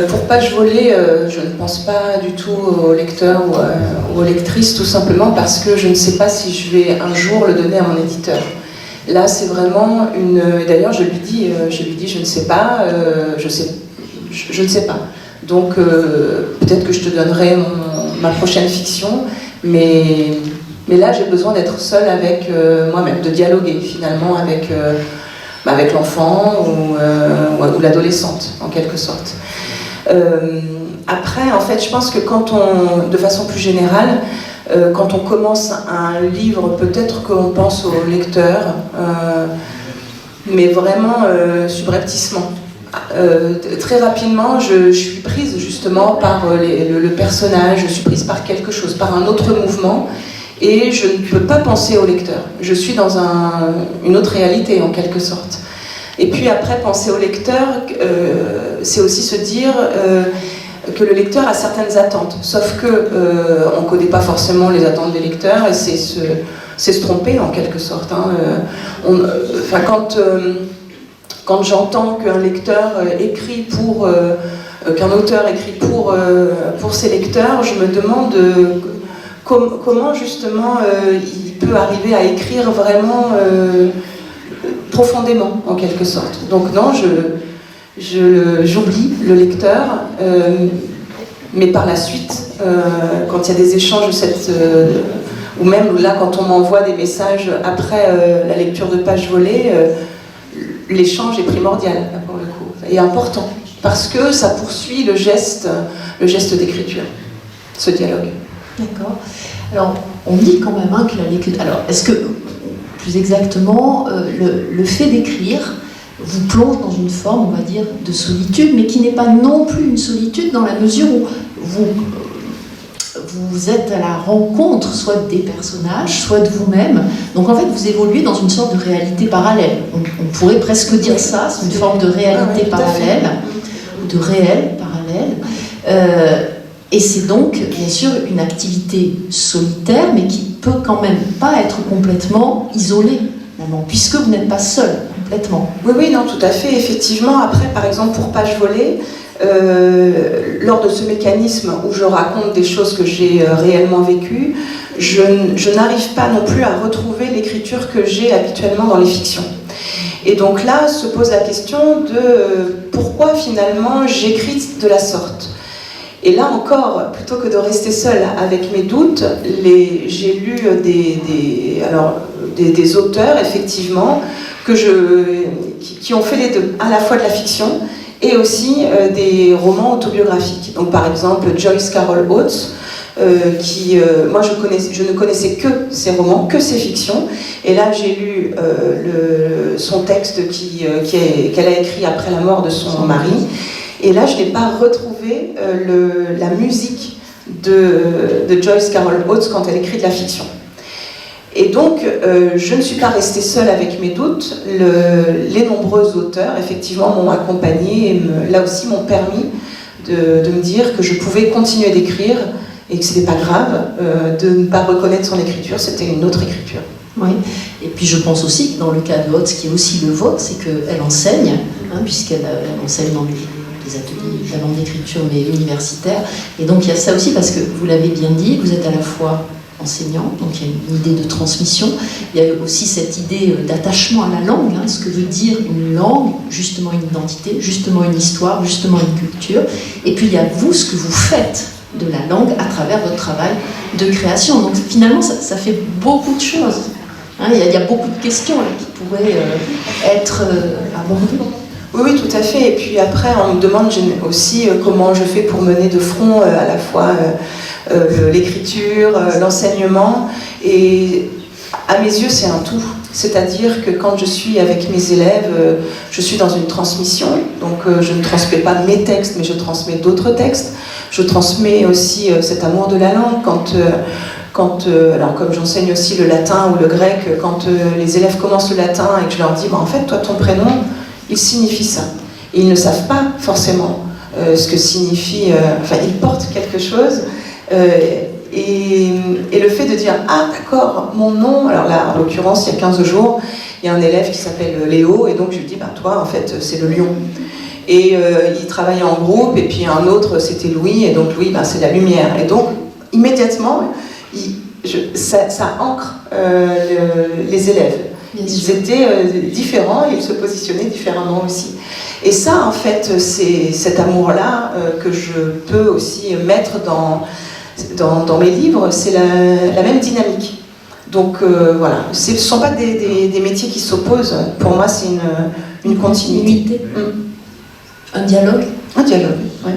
Pour pas voler, je ne pense pas du tout aux lecteurs ou aux lectrices, tout simplement parce que je ne sais pas si je vais un jour le donner à mon éditeur. Là, c'est vraiment une... D'ailleurs, je lui dis, je ne sais pas, je ne sais pas. Donc, peut-être que je te donnerai ma prochaine fiction, mais là, j'ai besoin d'être seule avec moi-même, de dialoguer finalement avec l'enfant ou l'adolescente, en quelque sorte. Après, en fait, je pense que de façon plus générale, quand on commence un livre, peut-être qu'on pense au lecteur, mais vraiment subrepticement. Très rapidement, je suis prise justement par le personnage, je suis prise par quelque chose, par un autre mouvement, et je ne peux pas penser au lecteur. Je suis dans une autre réalité, en quelque sorte. Et puis après, penser au lecteur, c'est aussi se dire que le lecteur a certaines attentes, sauf qu'on ne connaît pas forcément les attentes des lecteurs, et c'est c'est se tromper en quelque sorte. Hein. Quand j'entends qu'un lecteur écrit pour... qu'un auteur écrit pour ses lecteurs, je me demande comment justement il peut arriver à écrire vraiment profondément en quelque sorte. Donc non, j'oublie le lecteur, mais par la suite, quand il y a des échanges ou même là quand on m'envoie des messages après la lecture de pages volées, l'échange est primordial là, pour le coup, et important. Parce que ça poursuit le geste d'écriture, ce dialogue. D'accord. Alors, on dit quand même que la lecture... Alors, est-ce que, plus exactement, le fait d'écrire vous plonge dans une forme, on va dire, de solitude, mais qui n'est pas non plus une solitude dans la mesure où vous êtes à la rencontre soit des personnages, soit de vous-même. Donc en fait, vous évoluez dans une sorte de réalité parallèle. On pourrait presque dire ça, c'est une forme de réalité parallèle, ou de réel parallèle. Et c'est donc, bien sûr, une activité solitaire, mais qui peut quand même pas être complètement isolée, puisque vous n'êtes pas seul, complètement. Oui, non, tout à fait. Effectivement, après, par exemple, pour Pages volées, lors de ce mécanisme où je raconte des choses que j'ai réellement vécues, je n'arrive pas non plus à retrouver l'écriture que j'ai habituellement dans les fictions. Et donc là se pose la question de pourquoi finalement j'écris de la sorte. Et là encore, plutôt que de rester seule avec mes doutes, j'ai lu des auteurs effectivement qui ont fait les deux, à la fois de la fiction et aussi des romans autobiographiques. Donc par exemple Joyce Carol Oates, moi je ne connaissais que ses romans, que ses fictions, et là j'ai lu son texte qu'elle a écrit après la mort de son mari, et là je n'ai pas retrouvé la musique de Joyce Carol Oates quand elle écrit de la fiction. Et donc, je ne suis pas restée seule avec mes doutes. Les nombreux auteurs, effectivement, m'ont accompagnée et là aussi m'ont permis de me dire que je pouvais continuer d'écrire et que ce n'était pas grave de ne pas reconnaître son écriture, c'était une autre écriture. Oui, et puis je pense aussi que dans le cas de Oates, qui est aussi le vôtre, c'est qu'elle enseigne, puisqu'elle enseigne dans des ateliers notamment d'écriture, mais universitaires. Et donc il y a ça aussi, parce que vous l'avez bien dit, vous êtes à la fois enseignant, donc il y a une idée de transmission, il y a aussi cette idée d'attachement à la langue, ce que veut dire une langue, justement une identité, justement une histoire, justement une culture, et puis il y a vous, ce que vous faites de la langue à travers votre travail de création. Donc finalement, ça fait beaucoup de choses. Il y a beaucoup de questions là, qui pourraient être abordées. Oui, tout à fait. Et puis après, on me demande aussi comment je fais pour mener de front à la fois l'écriture, l'enseignement. Et à mes yeux, c'est un tout. C'est-à-dire que quand je suis avec mes élèves, je suis dans une transmission. Donc je ne transmets pas mes textes, mais je transmets d'autres textes. Je transmets aussi cet amour de la langue. Alors comme j'enseigne aussi le latin ou le grec, quand les élèves commencent le latin et que je leur dis en fait, toi, ton prénom, il signifie ça. Et ils ne savent pas forcément ce que signifie... ils portent quelque chose. Et le fait de dire « Ah, d'accord, mon nom... » Alors là, en l'occurrence, il y a 15 jours, il y a un élève qui s'appelle Léo, et donc je lui dis « Toi, en fait, c'est le lion. » Et il travaillait en groupe, et puis un autre, c'était Louis, et donc Louis, c'est la lumière. Et donc, immédiatement, ça ancre les élèves. Ils étaient différents, ils se positionnaient différemment aussi. Et ça, en fait, c'est cet amour-là que je peux aussi mettre dans mes livres, c'est la même dynamique. Donc voilà, ce ne sont pas des métiers qui s'opposent. Pour moi, c'est une continuité. Un dialogue. Un dialogue, oui.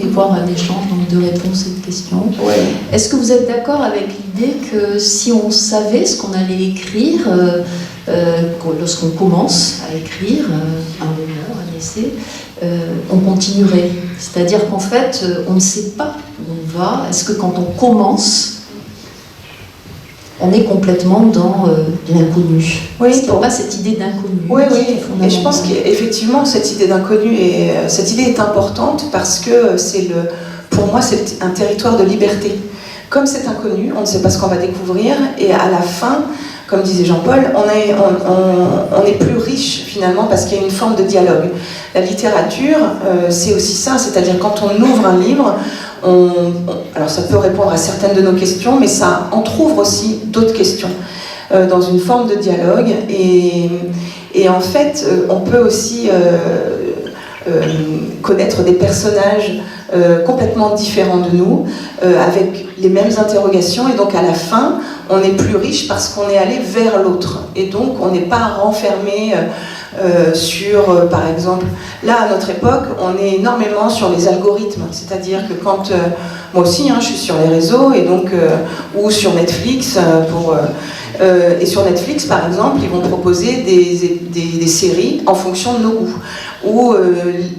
Et voir un échange donc, de réponses et de questions. Ouais. Est-ce que vous êtes d'accord avec l'idée que si on savait ce qu'on allait écrire, lorsqu'on commence à écrire un roman, un essai, on continuerait? C'est-à-dire qu'en fait, on ne sait pas où on va. Est-ce que quand on commence, on est complètement dans l'inconnu? Oui, est-ce qu'il n'y a pas cette idée d'inconnu? Oui, oui. Et je pense qu'effectivement, cette idée d'inconnu, cette idée est importante parce que pour moi, c'est un territoire de liberté. comme c'est inconnu, on ne sait pas ce qu'on va découvrir, et à la fin, comme disait Jean-Paul, on est plus riche finalement parce qu'il y a une forme de dialogue. La littérature, c'est aussi ça, c'est-à-dire quand on ouvre un livre, alors ça peut répondre à certaines de nos questions, mais ça entrouvre aussi d'autres questions dans une forme de dialogue. Et en fait, on peut aussi connaître des personnages complètement différents de nous, avec les mêmes interrogations, et donc à la fin, on est plus riche parce qu'on est allé vers l'autre, et donc on n'est pas renfermé sur, par exemple, là à notre époque, on est énormément sur les algorithmes, c'est-à-dire que quand, moi aussi, je suis sur les réseaux, et donc, ou sur Netflix, et sur Netflix, par exemple, ils vont proposer des séries en fonction de nos goûts. Ou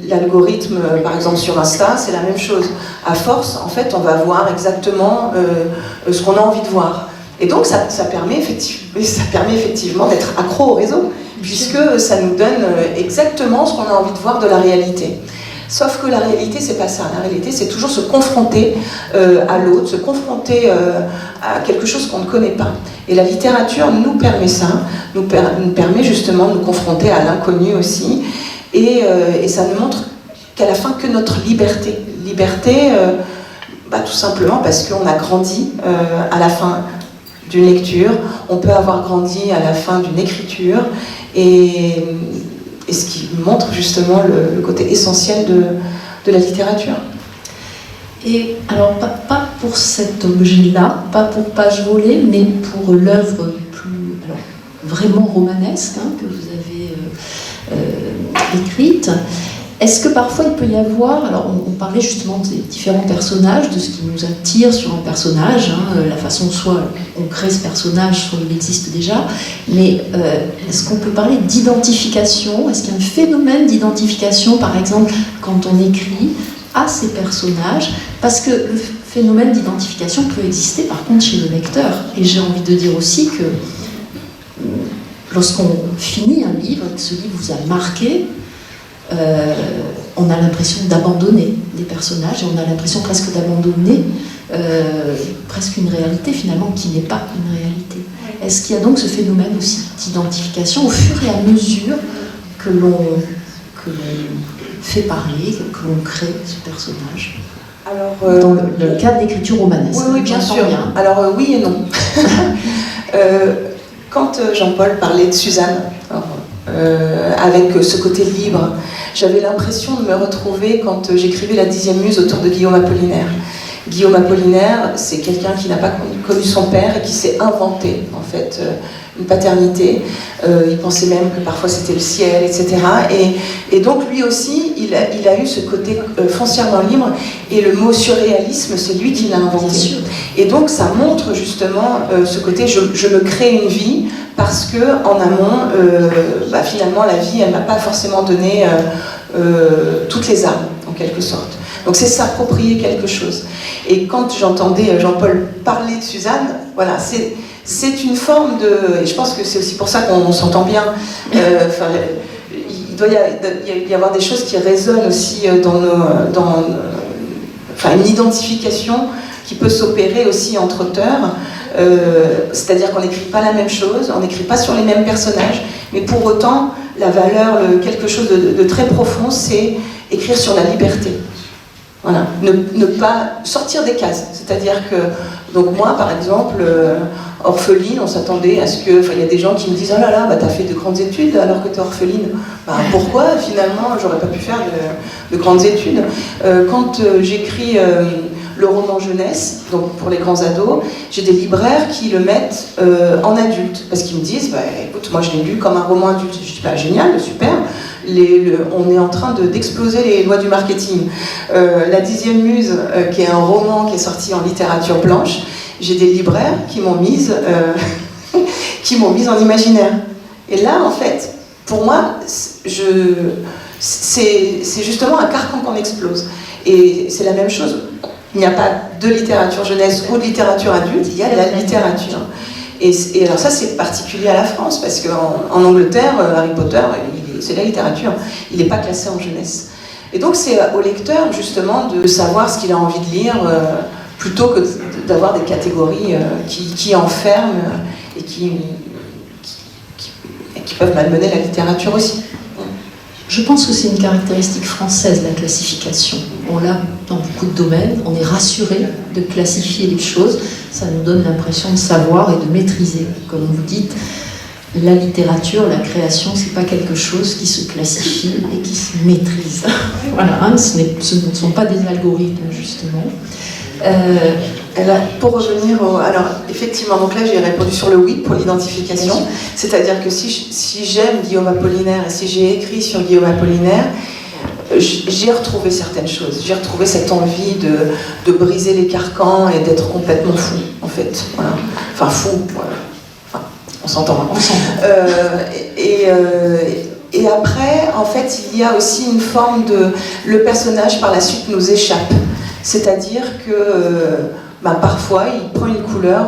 l'algorithme, par exemple sur Insta, c'est la même chose. À force, en fait, on va voir exactement ce qu'on a envie de voir. Et donc, ça permet effectivement d'être accro au réseau, puisque ça nous donne exactement ce qu'on a envie de voir de la réalité. Sauf que la réalité, c'est pas ça. La réalité, c'est toujours se confronter à l'autre, se confronter à quelque chose qu'on ne connaît pas. Et la littérature nous permet ça, nous permet justement de nous confronter à l'inconnu aussi. Et ça ne montre qu'à la fin que notre liberté. Liberté, tout simplement parce qu'on a grandi à la fin d'une lecture, on peut avoir grandi à la fin d'une écriture, et ce qui montre justement le côté essentiel de la littérature. Et alors, pas pour cet objet-là, pas pour Pages volées, mais pour l'œuvre plus vraiment romanesque que vous avez écrite. Est-ce que parfois il peut y avoir, alors on parlait justement des différents personnages, de ce qui nous attire sur un personnage, la façon soit on crée ce personnage, soit il existe déjà, mais est-ce qu'on peut parler d'identification? Est-ce qu'il y a un phénomène d'identification, par exemple, quand on écrit à ces personnages? Parce que le phénomène d'identification peut exister par contre chez le lecteur, et j'ai envie de dire aussi que lorsqu'on finit un livre, que ce livre vous a marqué, on a l'impression d'abandonner des personnages, et on a l'impression presque d'abandonner presque une réalité finalement qui n'est pas une réalité. Est-ce qu'il y a donc ce phénomène aussi d'identification au fur et à mesure que l'on fait parler, que l'on crée ce personnage? Alors, dans le cadre d'écriture romanesque. Oui, bien sûr. Bien. Alors oui et non. Quand Jean-Paul parlait de Suzanne, avec ce côté libre, j'avais l'impression de me retrouver quand j'écrivais La 10e muse autour de Guillaume Apollinaire. Guillaume Apollinaire, c'est quelqu'un qui n'a pas connu son père et qui s'est inventé en fait une paternité. Il pensait même que parfois c'était le ciel, etc. Et donc lui aussi, il a eu ce côté foncièrement libre, et le mot surréalisme, c'est lui qui l'a inventé. Et donc ça montre justement ce côté je me crée une vie, parce que en amont, finalement la vie, elle m'a pas forcément donné toutes les armes, en quelque sorte. Donc c'est s'approprier quelque chose. Et quand j'entendais Jean-Paul parler de Suzanne, voilà, c'est une forme de... Et je pense que c'est aussi pour ça qu'on s'entend bien. Il doit y avoir des choses qui résonnent aussi dans une identification qui peut s'opérer aussi entre auteurs. C'est-à-dire qu'on n'écrit pas la même chose, on n'écrit pas sur les mêmes personnages, mais pour autant, la valeur, quelque chose de très profond, c'est écrire sur la liberté. Voilà, ne pas sortir des cases. C'est-à-dire que, donc moi par exemple, orpheline, on s'attendait à ce que, il y a des gens qui me disent « Oh là là, t'as fait de grandes études alors que t'es orpheline. » Pourquoi finalement j'aurais pas pu faire de grandes études? Quand j'écris le roman jeunesse, donc pour les grands ados, j'ai des libraires qui le mettent en adulte, parce qu'ils me disent écoute, moi je l'ai lu comme un roman adulte. Je dis génial, super, on est en train d'exploser les lois du marketing. La 10e muse, qui est un roman qui est sorti en littérature blanche, j'ai des libraires qui m'ont mise en imaginaire. Et là, en fait, pour moi, c'est justement un carcan qu'on explose. Et c'est la même chose. Il n'y a pas de littérature jeunesse ou de littérature adulte, il y a de la littérature. Et alors ça, c'est particulier à la France, parce qu'en Angleterre, Harry Potter, c'est la littérature. Il n'est pas classé en jeunesse. Et donc c'est au lecteur, justement, de savoir ce qu'il a envie de lire plutôt que d'avoir des catégories qui enferment et qui peuvent malmener la littérature aussi. Je pense que c'est une caractéristique française, la classification. On l'a dans beaucoup de domaines, on est rassuré de classifier les choses, ça nous donne l'impression de savoir et de maîtriser. Comme vous dites, la littérature, la création, c'est pas quelque chose qui se classifie et qui se maîtrise. Voilà, hein, ce ne sont pas des algorithmes, justement. Pour revenir alors effectivement, donc là j'ai répondu sur le oui pour l'identification, c'est-à-dire que si j'aime Guillaume Apollinaire et si j'ai écrit sur Guillaume Apollinaire, j'ai retrouvé certaines choses, j'ai retrouvé cette envie de briser les carcans et d'être complètement fou en fait, voilà. Enfin fou, voilà. Enfin, on s'entend. Et après en fait il y a aussi une forme de le personnage par la suite nous échappe. C'est-à-dire que parfois, il prend une couleur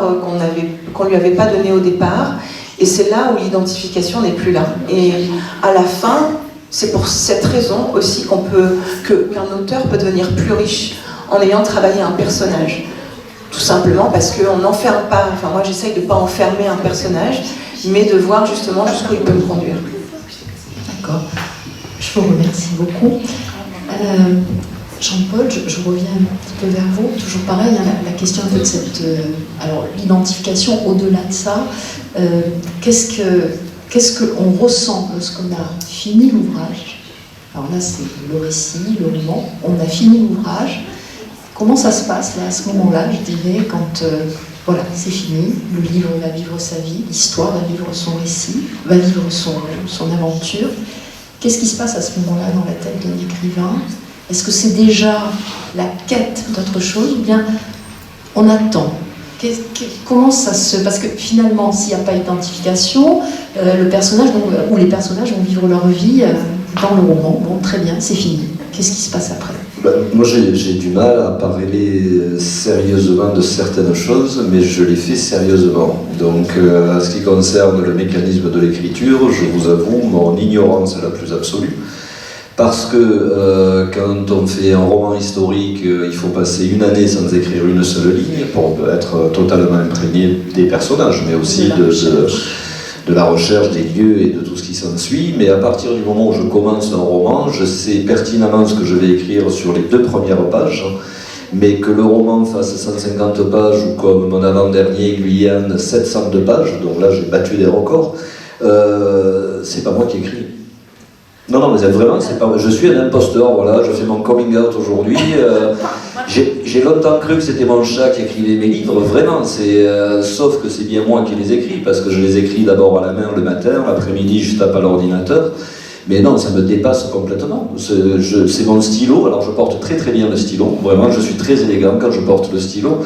qu'on lui avait pas donnée au départ, et c'est là où l'identification n'est plus là. Et à la fin, c'est pour cette raison aussi qu'un auteur peut devenir plus riche en ayant travaillé un personnage. Tout simplement parce qu'on n'enferme pas, enfin moi j'essaye de ne pas enfermer un personnage, mais de voir justement jusqu'où il peut me conduire. D'accord. Je vous remercie beaucoup. Jean-Paul, je reviens un petit peu vers vous. Toujours pareil, hein, la question un peu de cette... alors, l'identification, au-delà de ça, qu'est-ce qu'on ressent lorsqu'on a fini l'ouvrage? Alors là, c'est le récit, le roman. On a fini l'ouvrage. Comment ça se passe, là, à ce moment-là, je dirais, quand... voilà, c'est fini. Le livre va vivre sa vie. L'histoire va vivre son récit, va vivre son aventure. Qu'est-ce qui se passe à ce moment-là dans la tête d'un écrivain? Est-ce que c'est déjà la quête d'autre chose ou bien on attend? Comment ça se... Parce que finalement, s'il n'y a pas d'identification, le personnage ou les personnages vont vivre leur vie dans le roman. Bon, très bien, c'est fini. Qu'est-ce qui se passe après? Moi, j'ai du mal à parler sérieusement de certaines choses, mais je les fais sérieusement. Donc, en ce qui concerne le mécanisme de l'écriture, je vous avoue mon ignorance la plus absolue. Parce que quand on fait un roman historique, il faut passer une année sans écrire une seule ligne pour être totalement imprégné des personnages, mais aussi de la recherche des lieux et de tout ce qui s'ensuit. Mais à partir du moment où je commence un roman, je sais pertinemment ce que je vais écrire sur les 2 premières pages, mais que le roman fasse 150 pages ou comme mon avant-dernier Guyane 702 pages, donc là j'ai battu des records, c'est pas moi qui écris. Non, mais vraiment, c'est pas... je suis un imposteur, voilà, je fais mon coming out aujourd'hui. J'ai longtemps cru que c'était mon chat qui écrivait mes livres, vraiment, sauf que c'est bien moi qui les écris, parce que je les écris d'abord à la main le matin, l'après-midi je tape à l'ordinateur. Mais non, ça me dépasse complètement. C'est mon stylo, alors je porte très très bien le stylo, vraiment je suis très élégant quand je porte le stylo,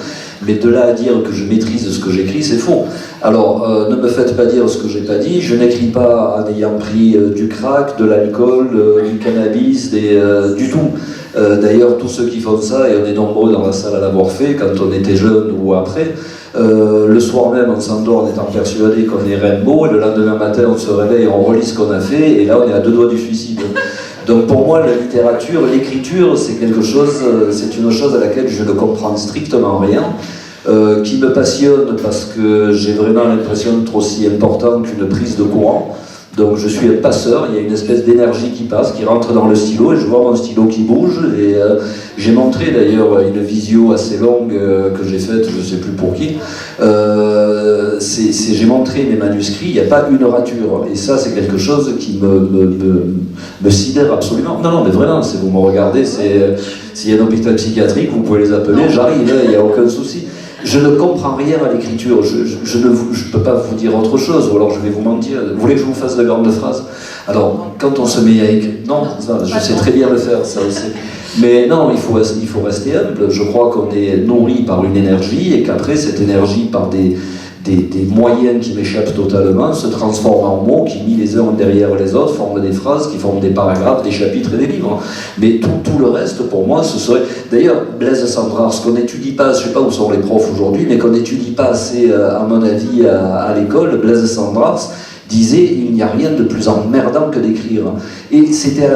mais de là à dire que je maîtrise ce que j'écris, c'est faux. Alors ne me faites pas dire ce que j'ai pas dit, je n'écris pas en ayant pris du crack, de l'alcool, du cannabis, du tout. D'ailleurs, tous ceux qui font ça, et on est nombreux dans la salle à l'avoir fait, quand on était jeune ou après, le soir même on s'endort en étant persuadé qu'on est Rainbow, et le lendemain matin on se réveille et on relit ce qu'on a fait, et là on est à 2 doigts du suicide. Donc pour moi la littérature, l'écriture c'est quelque chose, c'est une chose à laquelle je ne comprends strictement rien, qui me passionne parce que j'ai vraiment l'impression d'être aussi important qu'une prise de courant. Donc je suis un passeur, il y a une espèce d'énergie qui passe, qui rentre dans le stylo, et je vois mon stylo qui bouge, et j'ai montré d'ailleurs une visio assez longue que j'ai faite, je ne sais plus pour qui, j'ai montré mes manuscrits, il n'y a pas une rature, et ça c'est quelque chose qui me sidère absolument. Non, mais vraiment, vous me regardez, s'il y a un hôpital psychiatrique, vous pouvez les appeler, j'arrive, il n'y a aucun souci. Je ne comprends rien à l'écriture, je ne peux pas vous dire autre chose, ou alors je vais vous mentir. Vous voulez que je vous fasse la grande phrase? Alors, quand on se met à écrire... Non, je sais très bien le faire, ça aussi. Mais non, il faut rester humble. Je crois qu'on est nourri par une énergie, et qu'après, cette énergie, par des moyens qui m'échappent totalement, se transforment en mots qui, mis les uns derrière les autres, forment des phrases qui forment des paragraphes, des chapitres et des livres. Mais tout le reste, pour moi, ce serait... D'ailleurs, Blaise Cendrars, ce qu'on n'étudie pas, je ne sais pas où sont les profs aujourd'hui, mais qu'on n'étudie pas assez, à mon avis, à l'école, Blaise Cendrars disait « Il n'y a rien de plus emmerdant que d'écrire ». Et c'était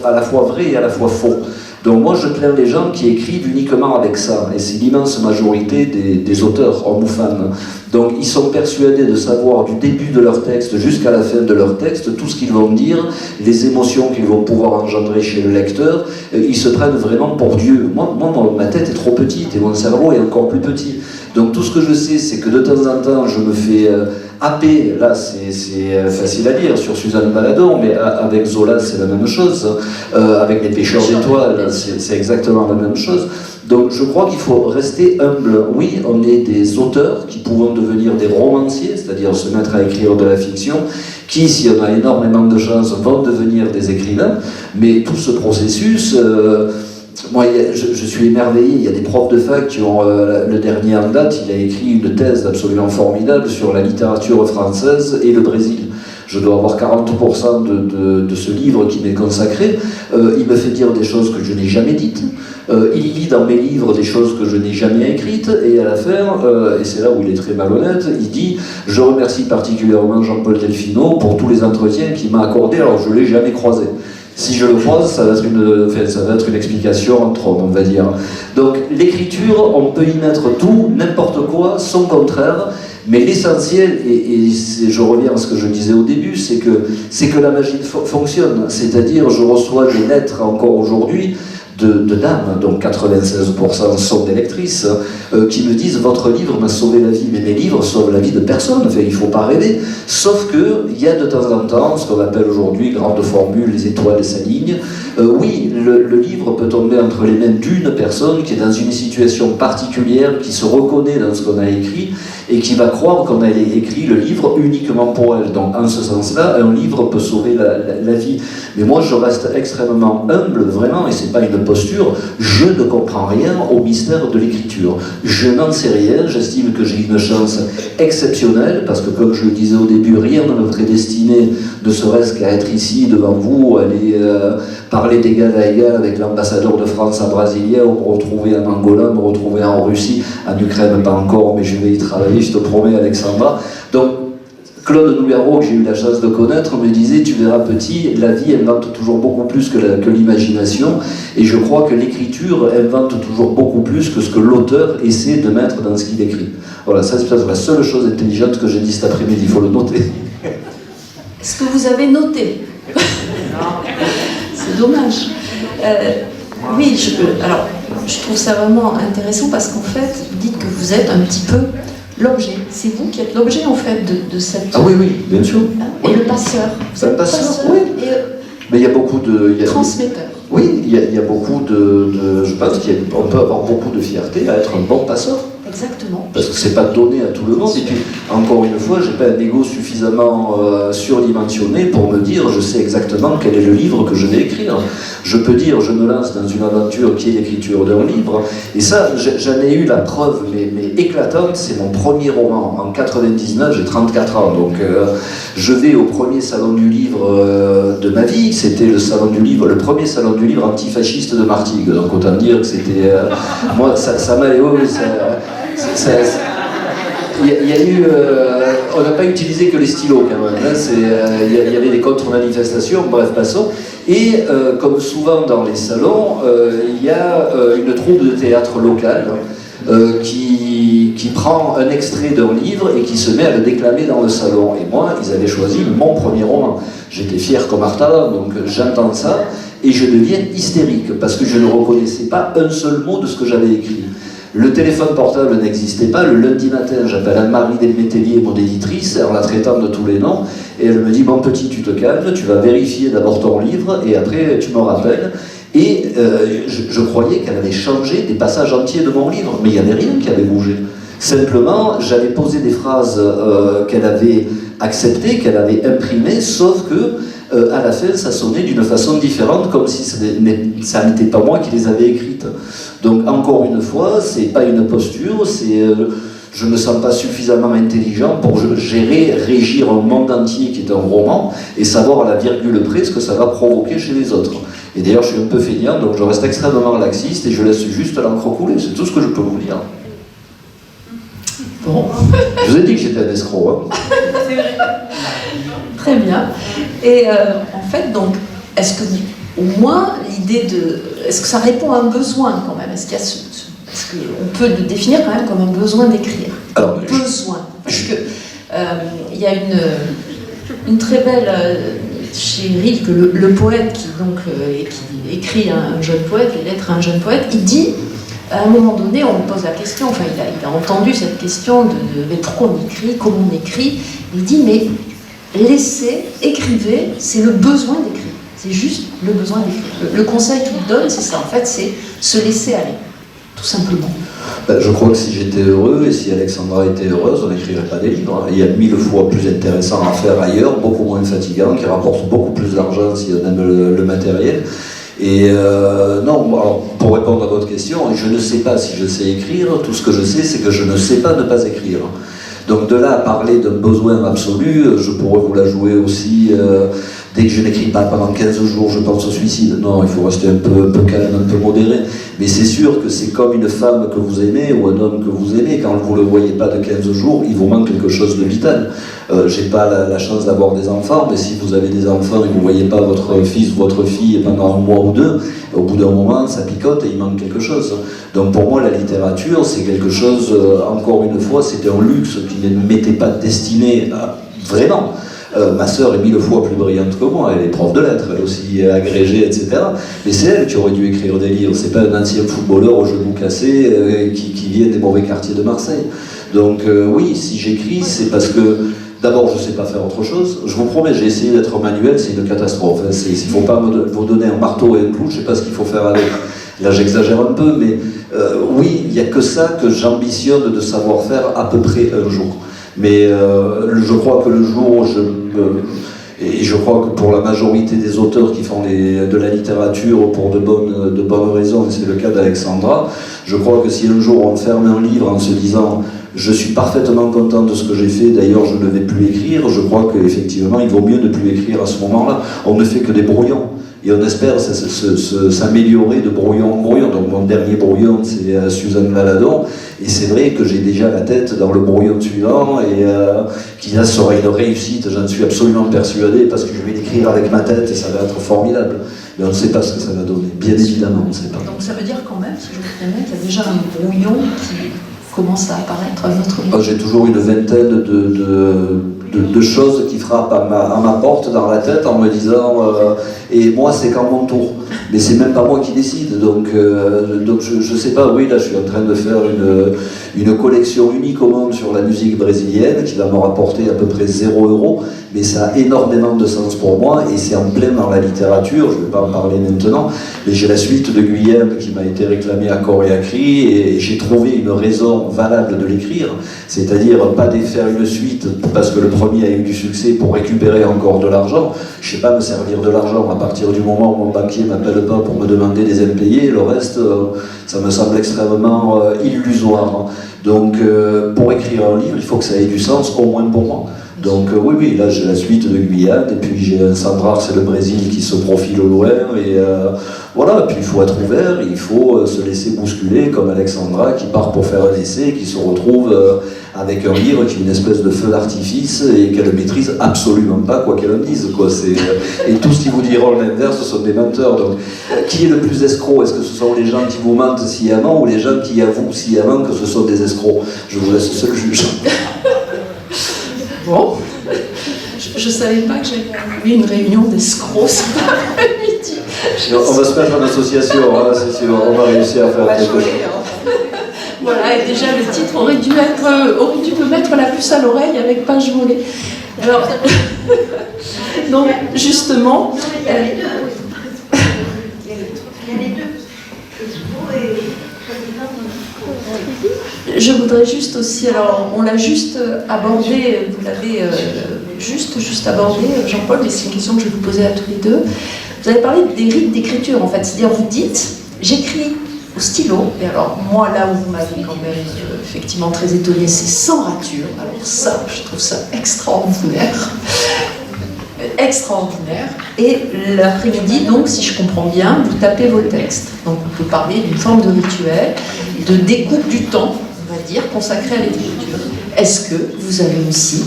à la fois vrai et à la fois faux. Donc moi je plains les gens qui écrivent uniquement avec ça, et c'est l'immense majorité des auteurs, hommes ou femmes. Donc ils sont persuadés de savoir du début de leur texte jusqu'à la fin de leur texte tout ce qu'ils vont dire, les émotions qu'ils vont pouvoir engendrer chez le lecteur. Ils se prennent vraiment pour Dieu. Moi, ma tête est trop petite et mon cerveau est encore plus petit. Donc tout ce que je sais, c'est que de temps en temps, je me fais happer. Là, c'est facile à dire sur Suzanne Baladon, mais avec Zola, c'est la même chose. Avec les pêcheurs d'étoiles, c'est exactement la même chose. Donc je crois qu'il faut rester humble. Oui, on est des auteurs qui pouvons devenir des romanciers, c'est-à-dire se mettre à écrire de la fiction, qui, si on a énormément de chance, vont devenir des écrivains. Mais tout ce processus... moi, je suis émerveillé. Il y a des profs de fac qui ont, le dernier en date, il a écrit une thèse absolument formidable sur la littérature française et le Brésil. Je dois avoir 40% de ce livre qui m'est consacré. Il me fait dire des choses que je n'ai jamais dites. Il lit dans mes livres des choses que je n'ai jamais écrites. Et à la fin, et c'est là où il est très malhonnête, il dit « Je remercie particulièrement Jean-Paul Delfino pour tous les entretiens qu'il m'a accordés, alors je ne l'ai jamais croisé. » Si je le croise, ça va être une explication entre hommes, on va dire. Donc l'écriture, on peut y mettre tout, n'importe quoi, son contraire, mais l'essentiel, et je reviens à ce que je disais au début, c'est que la magie fonctionne. C'est-à-dire, je reçois des lettres encore aujourd'hui de dames, dont 96% sont des lectrices, qui me disent « Votre livre m'a sauvé la vie ». Mais mes livres sauvent la vie de personne, enfin, il ne faut pas rêver. Sauf qu'il y a de temps en temps, ce qu'on appelle aujourd'hui grande formule, les étoiles s'alignent. Oui, le livre peut tomber entre les mains d'une personne qui est dans une situation particulière, qui se reconnaît dans ce qu'on a écrit, et qui va croire qu'on a écrit le livre uniquement pour elle. Donc en ce sens-là, un livre peut sauver la vie. Mais moi, je reste extrêmement humble, vraiment, et c'est pas une posture. Je ne comprends rien au mystère de l'écriture. Je n'en sais rien, j'estime que j'ai une chance exceptionnelle, parce que comme je le disais au début, rien ne me prédestinait, ne serait-ce qu'à être ici devant vous, aller parler d'égal à égal avec l'ambassadeur de France à Brasilia, ou me retrouver en Angola, me retrouver en Russie, en Ukraine pas encore, mais je vais y travailler, je te promets Alexandra. Donc Claude Nougaro, que j'ai eu la chance de connaître, me disait « Tu verras petit, la vie invente toujours beaucoup plus que l'imagination, et je crois que l'écriture invente toujours beaucoup plus que ce que l'auteur essaie de mettre dans ce qu'il écrit. » Voilà, ça c'est la seule chose intelligente que j'ai dit cet après-midi, il faut le noter. Est-ce que vous avez noté? C'est dommage. Oui, alors, je trouve ça vraiment intéressant parce qu'en fait, vous dites que vous êtes un petit peu l'objet. C'est vous qui êtes l'objet en fait de cette... Ah oui, oui, bien sûr. Et oui. le passeur. Vous êtes passeur, oui. Et mais il y a beaucoup de... transmetteur. Oui, il y a beaucoup je pense qu'on peut avoir beaucoup de fierté à être un bon passeur. Exactement. Parce que c'est pas donné à tout le monde. Et puis, encore une fois, j'ai pas un ego suffisamment surdimensionné pour me dire je sais exactement quel est le livre que je vais écrire. Je peux dire je me lance dans une aventure qui est l'écriture d'un livre. Et ça, j'en ai eu la preuve, mais éclatante. C'est mon premier roman. En 99, j'ai 34 ans. Donc, je vais au premier salon du livre de ma vie. C'était le salon du livre, le premier salon du livre antifasciste de Martigues. Donc, autant dire que c'était... moi, ça m'a... Il y a eu, on n'a pas utilisé que les stylos quand même, hein, il y avait des contre-manifestations, bref, passons. Et comme souvent dans les salons, il y a une troupe de théâtre locale qui prend un extrait d'un livre et qui se met à le déclamer dans le salon. Et moi, ils avaient choisi mon premier roman. J'étais fier comme Artalan, donc j'entends ça et je deviens hystérique parce que je ne reconnaissais pas un seul mot de ce que j'avais écrit. Le téléphone portable n'existait pas. Le lundi matin, j'appelle Anne-Marie Delmétellier, mon éditrice, en la traitant de tous les noms, et elle me dit « Bon petit, tu te calmes, tu vas vérifier d'abord ton livre, et après tu me rappelles. » Et je croyais qu'elle avait changé des passages entiers de mon livre, mais il n'y avait rien qui avait bougé. Simplement, j'avais posé des phrases qu'elle avait acceptées, qu'elle avait imprimées, sauf que à la fin, ça sonnait d'une façon différente, comme si ça n'était pas moi qui les avais écrites. Donc, encore une fois, c'est pas une posture, c'est je me sens pas suffisamment intelligent pour gérer, régir un monde entier qui est un roman et savoir à la virgule près ce que ça va provoquer chez les autres. Et d'ailleurs, je suis un peu feignant, donc je reste extrêmement laxiste et je laisse juste l'encre couler, c'est tout ce que je peux vous dire. Bon. Je vous ai dit que j'étais un escroc. Hein. C'est vrai. Très bien. Et en fait, donc, est-ce que au moins l'idée de... Est-ce que ça répond à un besoin quand même? Est-ce qu'on peut le définir quand même comme un besoin d'écrire? Alors, besoin. Parce que il y a une très belle... chez Rilke, le poète qui écrit un jeune poète, les lettres à un jeune poète, il dit, à un moment donné, on lui pose la question, enfin il a entendu cette question de mais pourquoi on écrit, comment on écrit, il dit mais laissez, écrivez, c'est le besoin d'écrire, c'est juste le besoin d'écrire. Le conseil qu'il donne, c'est ça, en fait, c'est se laisser aller, tout simplement. Je crois que si j'étais heureux et si Alexandra était heureuse, on n'écrirait pas des livres. Il y a 1000 fois plus intéressant à faire ailleurs, beaucoup moins fatigant, qui rapporte beaucoup plus d'argent si on aime le matériel. Et non, alors, pour répondre à votre question, je ne sais pas si je sais écrire, tout ce que je sais, c'est que je ne sais pas ne pas écrire. Donc de là à parler d'un besoin absolu, je pourrais vous la jouer aussi, dès que je n'écris pas pendant 15 jours, je pense au suicide. Non, il faut rester un peu calme, un peu modéré. Mais c'est sûr que c'est comme une femme que vous aimez ou un homme que vous aimez, quand vous ne le voyez pas de 15 jours, il vous manque quelque chose de vital. J'ai pas la chance d'avoir des enfants, mais si vous avez des enfants et que vous ne voyez pas votre fils ou votre fille pendant un mois ou deux, au bout d'un moment, ça picote et il manque quelque chose. Donc pour moi, la littérature, c'est quelque chose, encore une fois, c'était un luxe qui ne m'était pas destiné à... Vraiment. Ma sœur est 1000 fois plus brillante que moi, elle est prof de lettres, elle aussi agrégée, etc. Mais c'est elle qui aurait dû écrire des livres, c'est pas un ancien footballeur aux genoux cassés qui vient des mauvais quartiers de Marseille. Donc oui, si j'écris, c'est parce que d'abord je sais pas faire autre chose. Je vous promets, j'ai essayé d'être manuel, c'est une catastrophe. S'il faut pas vous donner un marteau et un clou, je sais pas ce qu'il faut faire avec. Là j'exagère un peu, mais oui, il n'y a que ça que j'ambitionne de savoir faire à peu près un jour. Mais je crois que le jour où et je crois que pour la majorité des auteurs qui font de la littérature pour de bonnes raisons, et c'est le cas d'Alexandra, je crois que si un jour on ferme un livre en se disant je suis parfaitement content de ce que j'ai fait, d'ailleurs je ne vais plus écrire, je crois qu'effectivement il vaut mieux ne plus écrire à ce moment-là. On ne fait que des brouillons. Et on espère s'améliorer de brouillon en brouillon. Donc mon dernier brouillon, c'est Suzanne Valadon. Et c'est vrai que j'ai déjà la tête dans le brouillon suivant et qui là sera une réussite, j'en suis absolument persuadé, parce que je vais l'écrire avec ma tête et ça va être formidable. Mais on ne sait pas ce que ça va donner. Bien évidemment, on ne sait pas. Donc ça veut dire quand même, si je vous permets, qu'il y a déjà un brouillon qui commence à apparaître à notre niveau. J'ai toujours une vingtaine de choses qui frappent à ma porte dans la tête en me disant et moi c'est quand mon tour, mais c'est même pas moi qui décide, donc je sais pas. Oui, là je suis en train de faire une collection unique au monde sur la musique brésilienne qui va me rapporter à peu près 0 €, mais ça a énormément de sens pour moi et c'est en plein dans la littérature. Je vais pas en parler maintenant, mais j'ai la suite de Guyane qui m'a été réclamée à corps et à cri et j'ai trouvé une raison valable de l'écrire, c'est-à-dire pas de faire une suite parce que le premier a eu du succès pour récupérer encore de l'argent. Je sais pas me servir de l'argent à partir du moment où mon banquier m'appelle pas pour me demander des impayés. Le reste, ça me semble extrêmement illusoire. Donc pour écrire un livre, il faut que ça ait du sens, au moins pour moi. Donc oui, là j'ai la suite de Guyane, et puis j'ai un Sandrar, c'est le Brésil qui se profile au loin, et voilà, puis il faut être ouvert, il faut se laisser bousculer, comme Alexandra qui part pour faire un essai, et qui se retrouve avec un livre qui est une espèce de feu d'artifice, et qu'elle ne maîtrise absolument pas, quoi qu'elle en dise, quoi. Et tous qui vous diront l'inverse, ce sont des menteurs. Donc qui est le plus escroc? Est-ce que ce sont les gens qui vous mentent sciemment, ou les gens qui avouent sciemment que ce sont des escrocs? Je vous laisse seul juge. Bon, je ne savais pas que j'avais animé une réunion d'escrocs cet après-midi. On va se mettre en association, hein, c'est sûr, on va réussir à faire quelque chose. Voilà, et déjà le titre aurait dû me mettre la puce à l'oreille avec page volée. Alors, donc justement, je voudrais juste aussi, alors on l'a juste abordé, vous l'avez juste abordé, Jean-Paul, mais c'est une question que je vais vous poser à tous les deux. Vous avez parlé des rites d'écriture, en fait, c'est-à-dire vous dites, j'écris au stylo, et alors moi là où vous m'avez quand même effectivement très étonnée, c'est sans rature. Alors ça, je trouve ça extraordinaire. Et l'après-midi, donc, si je comprends bien, vous tapez vos textes. Donc on peut parler d'une forme de rituel, de découpe du temps, on va dire, consacré à l'écriture. Est-ce que vous avez aussi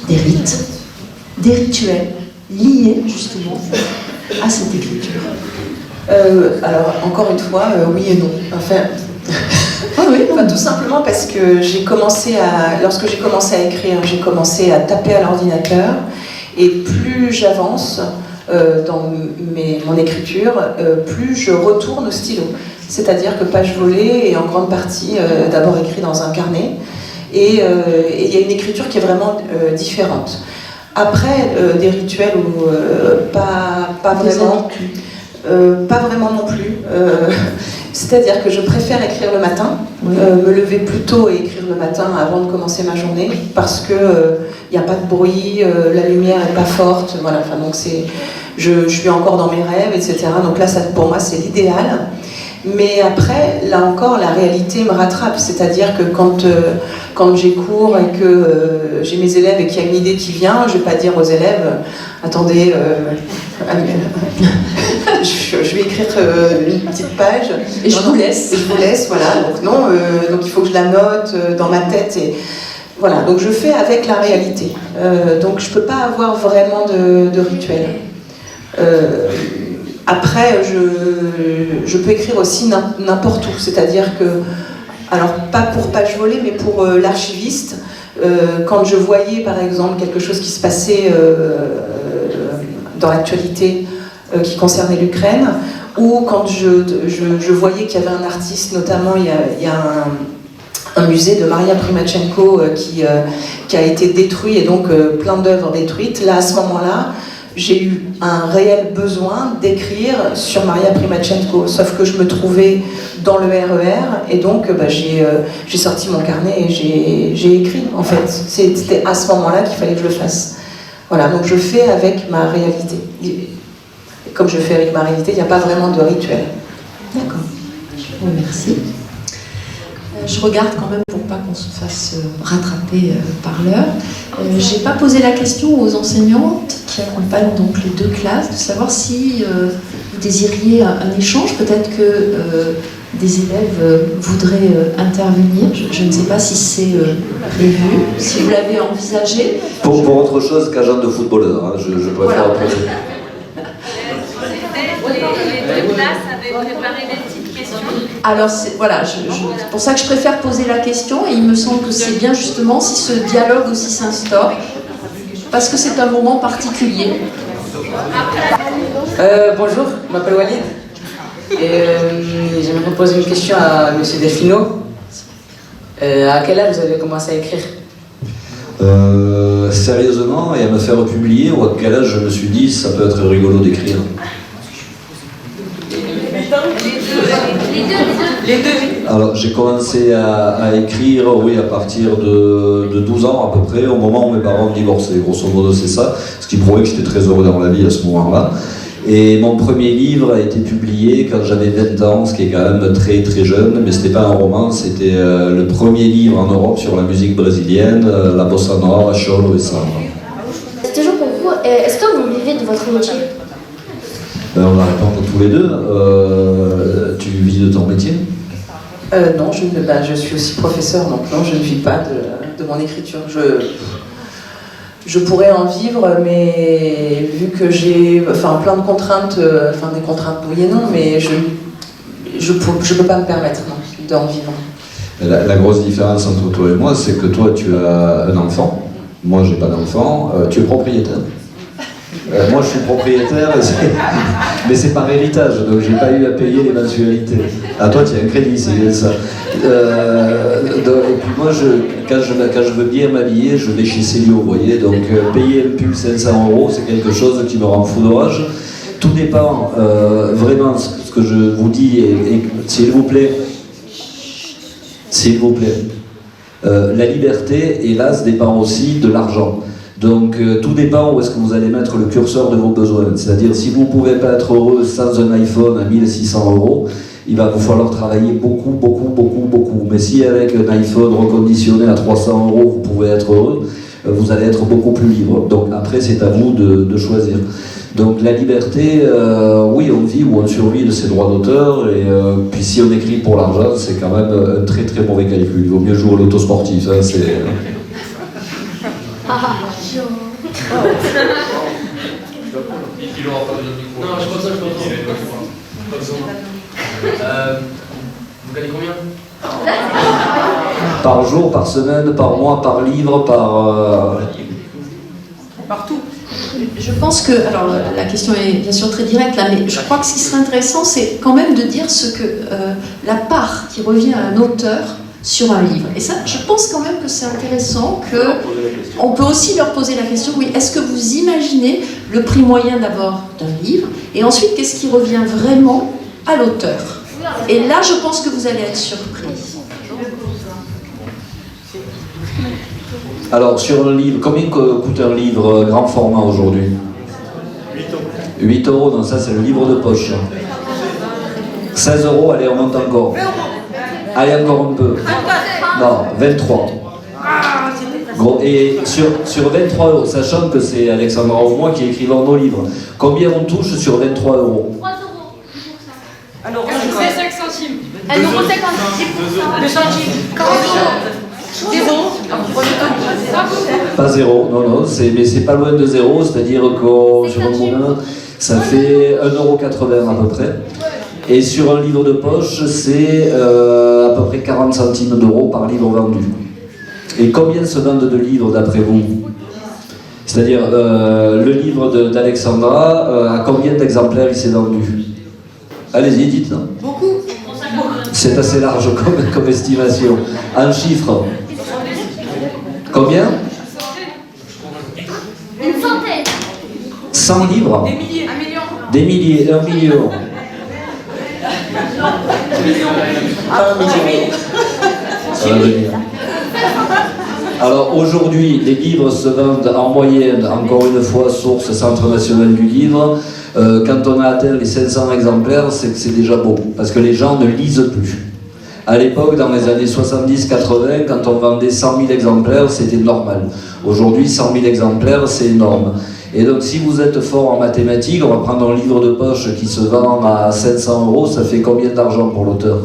des rites, des rituels liés justement à cette écriture? Alors, encore une fois, oui et non. Enfin, Oui, enfin, tout simplement parce que lorsque j'ai commencé à écrire, j'ai commencé à taper à l'ordinateur, et plus j'avance dans mon écriture, plus je retourne au stylo. C'est-à-dire que Page Volée est en grande partie d'abord écrit dans un carnet, et il y a une écriture qui est vraiment différente. Après, des rituels ou pas vraiment. Pas vraiment non plus. C'est-à-dire que je préfère écrire le matin, me lever plus tôt et écrire le matin avant de commencer ma journée, parce que il n'y a pas de bruit, la lumière n'est pas forte, voilà. Enfin, donc je suis encore dans mes rêves, etc. Donc là, pour moi, c'est l'idéal. Mais après, là encore, la réalité me rattrape. C'est-à-dire que quand j'ai cours et que j'ai mes élèves et qu'il y a une idée qui vient, je ne vais pas dire aux élèves « Attendez, je vais écrire une petite page. » Et je vous laisse. Je vous laisse, voilà. Donc non, donc il faut que je la note dans ma tête. Et voilà, donc je fais avec la réalité. Donc je ne peux pas avoir vraiment de rituel. Après, je peux écrire aussi n'importe où, c'est-à-dire que, alors pas pour Page Volée, mais pour l'archiviste, quand je voyais par exemple quelque chose qui se passait dans l'actualité qui concernait l'Ukraine, ou quand je voyais qu'il y avait un artiste, notamment il y a un musée de Maria Primachenko qui a été détruit, et donc plein d'œuvres détruites. Là, à ce moment-là, j'ai eu un réel besoin d'écrire sur Maria Primachenko, sauf que je me trouvais dans le RER, et donc j'ai sorti mon carnet et j'ai écrit, en fait. C'était à ce moment-là qu'il fallait que je le fasse. Voilà, donc je fais avec ma réalité. Et comme je fais avec ma réalité, il n'y a pas vraiment de rituel. D'accord. Merci. Je regarde quand même pour pas qu'on se fasse rattraper par l'heure. J'ai pas posé la question aux enseignantes qui accompagnent donc les deux classes de savoir si vous désiriez un échange. Peut-être que des élèves voudraient intervenir. Je ne sais pas si c'est prévu, si vous l'avez envisagé. Pour autre chose qu'agent de footballeur, hein, je préfère Voilà. approcher. Les deux classes avaient préparé des petites questions. Alors c'est pour ça que je préfère poser la question, et il me semble que c'est bien justement si ce dialogue aussi s'instaure, parce que c'est un moment particulier. Bonjour, je m'appelle Walid et j'aimerais poser une question à M. Delfino. À quel âge vous avez commencé à écrire? Sérieusement, et à me faire publier, ou à quel âge je me suis dit ça peut être rigolo d'écrire. Les deux. Alors j'ai commencé à écrire, oui, à partir de 12 ans à peu près, au moment où mes parents ont divorcé. Grosso modo c'est ça, ce qui prouvait que j'étais très heureux dans la vie à ce moment-là. Et mon premier livre a été publié quand j'avais 20 ans, ce qui est quand même très très jeune, mais c'était pas un roman, c'était le premier livre en Europe sur la musique brésilienne, la bossa nova, cholo et samba. Toujours pour vous, est-ce que vous vivez de votre métier? On va répondre tous les deux. Tu vis de ton métier? Non, je suis aussi professeur, donc non, je ne vis pas de mon écriture. Je pourrais en vivre, mais vu que j'ai plein de contraintes, des contraintes oui et non, mais je peux pas me permettre d'en vivre. La grosse différence entre toi et moi, c'est que toi tu as un enfant, moi j'ai pas d'enfant, tu es propriétaire. Moi je suis propriétaire, mais c'est par héritage, donc j'ai pas eu à payer les mensualités. Ah toi tu as un crédit, c'est bien ça. Et puis moi quand je veux bien m'habiller, je vais chez Célio, vous voyez, donc payer un pull 500 €, c'est quelque chose qui me rend fou de rage. Tout dépend vraiment ce que je vous dis, et s'il vous plaît, la liberté, hélas, dépend aussi de l'argent. Donc tout dépend où est-ce que vous allez mettre le curseur de vos besoins. C'est-à-dire si vous ne pouvez pas être heureux sans un iPhone à 1600 €, il va vous falloir travailler beaucoup. Mais si avec un iPhone reconditionné à 300 €, vous pouvez être heureux, vous allez être beaucoup plus libre. Donc après c'est à vous de choisir. Donc la liberté, oui, on vit ou on survit de ses droits d'auteur, et puis si on écrit pour l'argent, c'est quand même un très très mauvais calcul. Il vaut mieux jouer au loto sportif, hein, c'est... Il aura pas besoin de micro. Non, je pense que vous gagnez combien? Par jour, par semaine, par mois, par livre, par... Partout. Je pense que, alors la question est bien sûr très directe là, mais je crois que ce qui serait intéressant, c'est quand même de dire ce que la part qui revient à un auteur sur un livre. Et ça, je pense quand même que c'est intéressant qu'on peut aussi leur poser la question, oui, est-ce que vous imaginez le prix moyen d'abord d'un livre, et ensuite qu'est-ce qui revient vraiment à l'auteur? Et là, je pense que vous allez être surpris. Alors, sur un livre, combien coûte un livre grand format aujourd'hui? 8 euros, non, ça c'est le livre de poche. 16 euros, allez, on monte encore. Allez, encore un peu. Non, 23. Gros, et sur 23 euros, sachant que c'est Alexandra ou moi qui écrivons nos livres, combien on touche sur 23 euros? 3 euros. Alors, on fait 5 centimes. 1,50 €. 2 centimes. 40 euros. Pas zéro, non, mais c'est pas loin de zéro, c'est-à-dire que sur un moment, ça fait 1,80 € à peu près. Et sur un livre de poche, c'est à peu près 40 centimes d'euros par livre vendu. Et combien se vendent de livres d'après vous? C'est-à-dire, le livre d'Alexandra, à combien d'exemplaires il s'est vendu? Allez-y, dites. Beaucoup. C'est assez large comme estimation. En chiffres. Combien? Une centaine. 100 livres? Des milliers. 1 million. Des milliers, 1 million. 1 million. Alors aujourd'hui, les livres se vendent en moyenne, encore une fois, source Centre National du Livre. Quand on a atteint les 500 exemplaires, c'est que c'est déjà beau, parce que les gens ne lisent plus. À l'époque, dans les années 70-80, quand on vendait 100 000 exemplaires, c'était normal. Aujourd'hui, 100 000 exemplaires, c'est énorme. Et donc, si vous êtes fort en mathématiques, on va prendre un livre de poche qui se vend à 500 euros, ça fait combien d'argent pour l'auteur?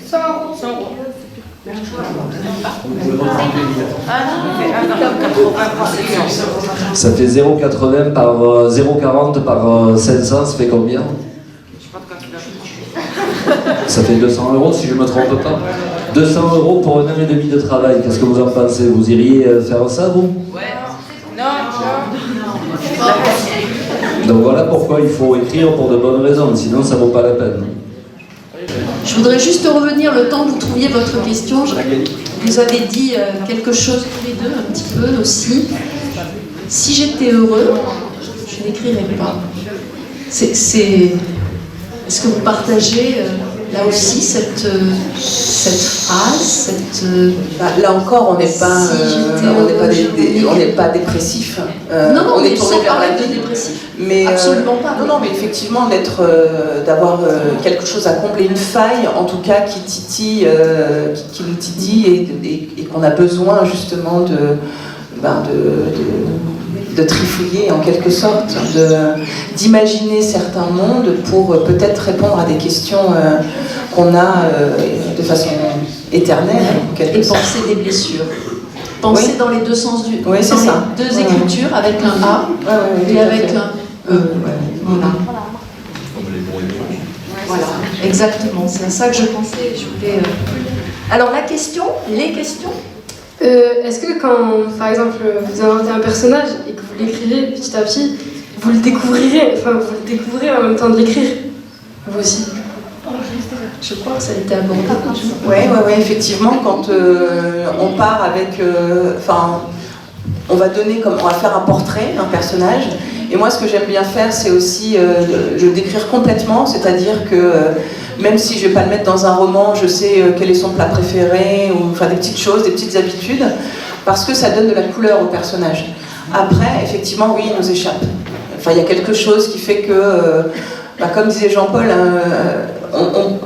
100 euros. 100 euros. Ça fait 0,80 par 0,40 par 500, ça fait combien? Ça fait 200 euros si je ne me trompe pas. 200 euros pour 1 an et demi de travail, qu'est-ce que vous en pensez? Vous iriez faire ça, vous? Ouais. Non. Donc voilà pourquoi il faut écrire pour de bonnes raisons, sinon ça ne vaut pas la peine. Je voudrais juste revenir le temps que vous trouviez votre question. Vous avez dit quelque chose tous les deux, un petit peu aussi. Si j'étais heureux, je n'écrirais pas. Est-ce que vous partagez là aussi cette phrase, Là encore, on n'est pas, on n'est pas dépressif. non, on est mais tourné sans vers la parler de vie. dépressif. Mais absolument pas. Non, mais effectivement, d'avoir quelque chose à combler, une faille, en tout cas, qui titille, qui nous titille et qu'on a besoin justement de trifouiller en quelque sorte, d'imaginer certains mondes pour peut-être répondre à des questions qu'on a de façon éternelle. Et penser des blessures. Penser dans les deux sens du... Oui, c'est ça. Les deux écritures, avec un A et avec un E. Voilà. Voilà, exactement. C'est à ça que je pensais. Je voulais... Alors la question, les questions. Est-ce que quand, par exemple, vous inventez un personnage et que vous l'écrivez petit à petit, vous le découvrirez en même temps de l'écrire, vous aussi? Je crois que ça a été abordé. Oui, effectivement, quand on part avec... on va faire un portrait d'un personnage. Et moi, ce que j'aime bien faire, c'est aussi le décrire complètement, c'est-à-dire que même si je ne vais pas le mettre dans un roman, je sais quel est son plat préféré, ou enfin des petites choses, des petites habitudes, parce que ça donne de la couleur au personnage. Après, effectivement, oui, il nous échappe. Enfin, il y a quelque chose qui fait que, comme disait Jean-Paul,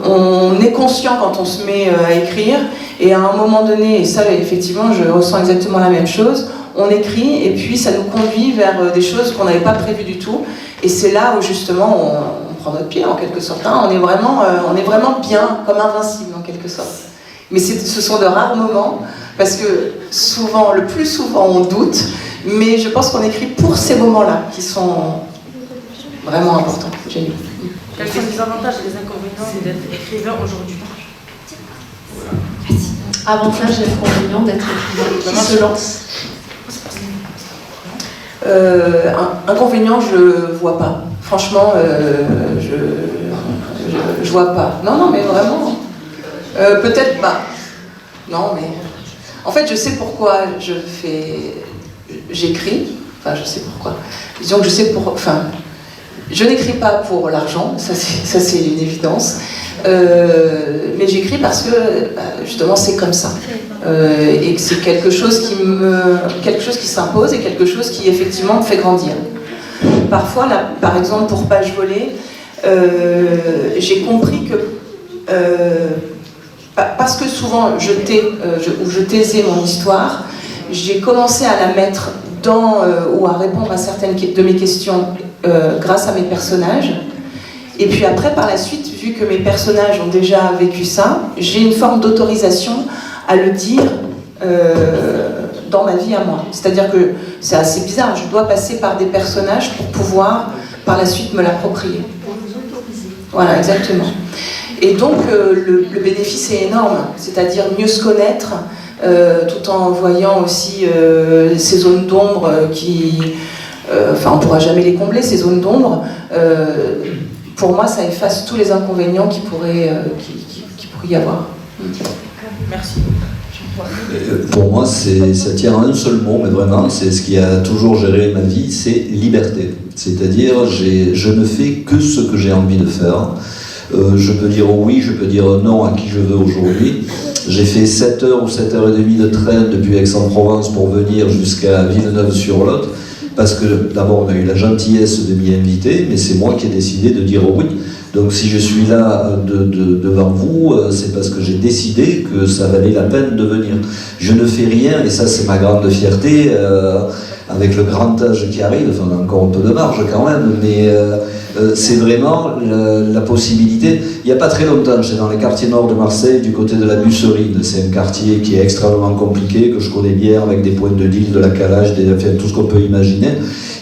on est conscient quand on se met à écrire, et à un moment donné, et ça, effectivement, je ressens exactement la même chose, on écrit, et puis ça nous conduit vers des choses qu'on n'avait pas prévues du tout, et c'est là où, justement, on prend notre pied, en quelque sorte. Hein. On est vraiment bien, comme invincible, en quelque sorte. Mais ce sont de rares moments, parce que le plus souvent, on doute, Mais je pense qu'on écrit pour ces moments-là qui sont vraiment importants. Génial. Quels sont les avantages et les inconvénients d'être écrivain aujourd'hui? Avantage et inconvénient d'être écrivain. Qui se lance? Inconvénient, je vois pas. Franchement, je vois pas. Non, mais vraiment. Peut-être, non, mais en fait, je sais pourquoi j'écris. Enfin, je sais pourquoi. Disons que je sais je n'écris pas pour l'argent, ça c'est une évidence. Mais j'écris parce que justement c'est comme ça. Et que c'est quelque chose qui s'impose et quelque chose qui effectivement me fait grandir. Parfois, là, par exemple, pour Page Volée, j'ai compris que parce que souvent je taisais mon histoire, j'ai commencé à la mettre ou à répondre à certaines de mes questions grâce à mes personnages. Et puis après, par la suite, vu que mes personnages ont déjà vécu ça, j'ai une forme d'autorisation à le dire dans ma vie à moi. C'est-à-dire que c'est assez bizarre, je dois passer par des personnages pour pouvoir par la suite me l'approprier. Voilà, exactement. Et donc le bénéfice est énorme, c'est-à-dire mieux se connaître, tout en voyant aussi ces zones d'ombre on ne pourra jamais les combler, ces zones d'ombre. Pour moi, ça efface tous les inconvénients qui pourraient y avoir. Merci. Pour moi, ça tient à un seul mot, mais vraiment, c'est ce qui a toujours géré ma vie, c'est liberté. C'est-à-dire, je ne fais que ce que j'ai envie de faire. Je peux dire oui, je peux dire non à qui je veux aujourd'hui. J'ai fait 7 heures ou 7h30 de train depuis Aix-en-Provence pour venir jusqu'à Villeneuve-sur-Lot. Parce que d'abord on a eu la gentillesse de m'y inviter, mais c'est moi qui ai décidé de dire oui. Donc si je suis là devant vous, c'est parce que j'ai décidé que ça valait la peine de venir. Je ne fais rien, et ça c'est ma grande fierté, avec le grand âge qui arrive, enfin on a encore un peu de marge quand même, mais c'est vraiment la possibilité. Il n'y a pas très longtemps, j'étais dans les quartiers nord de Marseille, du côté de la Busserine. C'est un quartier qui est extrêmement compliqué, que je connais bien, avec des points de deal, de la calage, tout ce qu'on peut imaginer.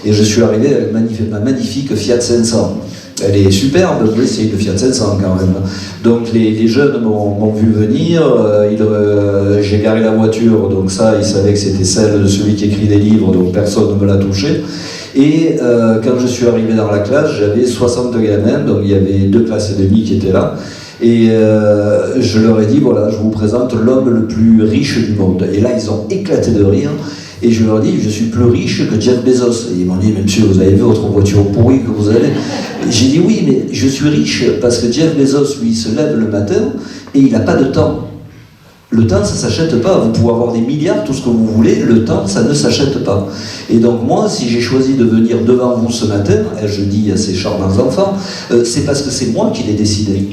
Et je suis arrivé avec ma magnifique Fiat 500. Elle est superbe, mais c'est une Fiat 500 quand même. Donc les jeunes m'ont vu venir, j'ai garé la voiture, donc ça, ils savaient que c'était celle de celui qui écrit des livres, donc personne ne me l'a touché. Et quand je suis arrivé dans la classe, j'avais 60 gamins, donc il y avait 2 classes et demie qui étaient là. Et je leur ai dit, voilà, je vous présente l'homme le plus riche du monde. Et là, ils ont éclaté de rire. Et je leur ai dit, je suis plus riche que Jeff Bezos. Et ils m'ont dit, mais monsieur, vous avez vu votre voiture pourrie que vous avez? J'ai dit, oui, mais je suis riche parce que Jeff Bezos, lui, se lève le matin et il n'a pas de temps. Le temps, ça ne s'achète pas. Vous pouvez avoir des milliards, tout ce que vous voulez. Le temps, ça ne s'achète pas. Et donc moi, si j'ai choisi de venir devant vous ce matin, et je dis à ces charmants enfants, c'est parce que c'est moi qui l'ai décidé.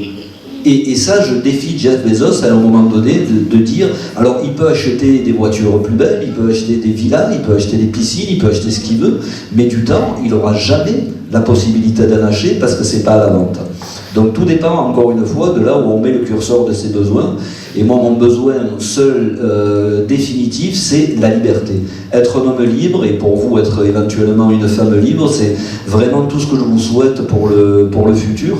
Et ça, je défie Jeff Bezos à un moment donné de dire, alors il peut acheter des voitures plus belles, il peut acheter des villas, il peut acheter des piscines, il peut acheter ce qu'il veut, mais du temps, il n'aura jamais la possibilité d'en acheter parce que c'est pas à la vente. Donc tout dépend encore une fois de là où on met le curseur de ses besoins. Et moi, mon besoin seul définitif, c'est la liberté. Être un homme libre, et pour vous, être éventuellement une femme libre, c'est vraiment tout ce que je vous souhaite pour le futur.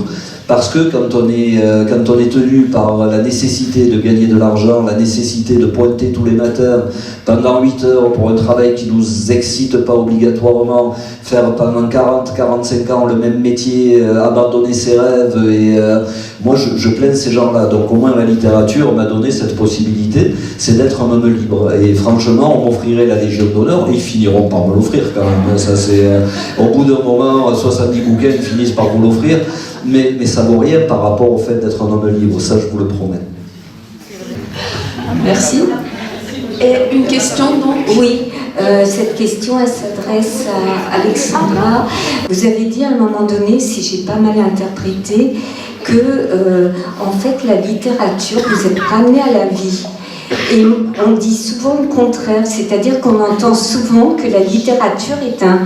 Parce que quand on est tenu par la nécessité de gagner de l'argent, la nécessité de pointer tous les matins pendant 8 heures pour un travail qui ne nous excite pas obligatoirement, faire pendant 40-45 ans le même métier, abandonner ses rêves, et moi je plains ces gens-là. Donc au moins la littérature m'a donné cette possibilité, c'est d'être un homme libre. Et franchement, on m'offrirait la Légion d'honneur, et ils finiront par me l'offrir quand même. Ça, c'est, au bout d'un moment, 70 bouquins ils finissent par vous l'offrir. Mais ça vaut rien par rapport au fait d'être un homme libre, ça je vous le promets. Merci. Et une question donc? Oui, cette question elle s'adresse à Alexandra. Vous avez dit à un moment donné, si j'ai pas mal interprété, que en fait la littérature, vous êtes ramené à la vie. Et on dit souvent le contraire, c'est-à-dire qu'on entend souvent que la littérature est un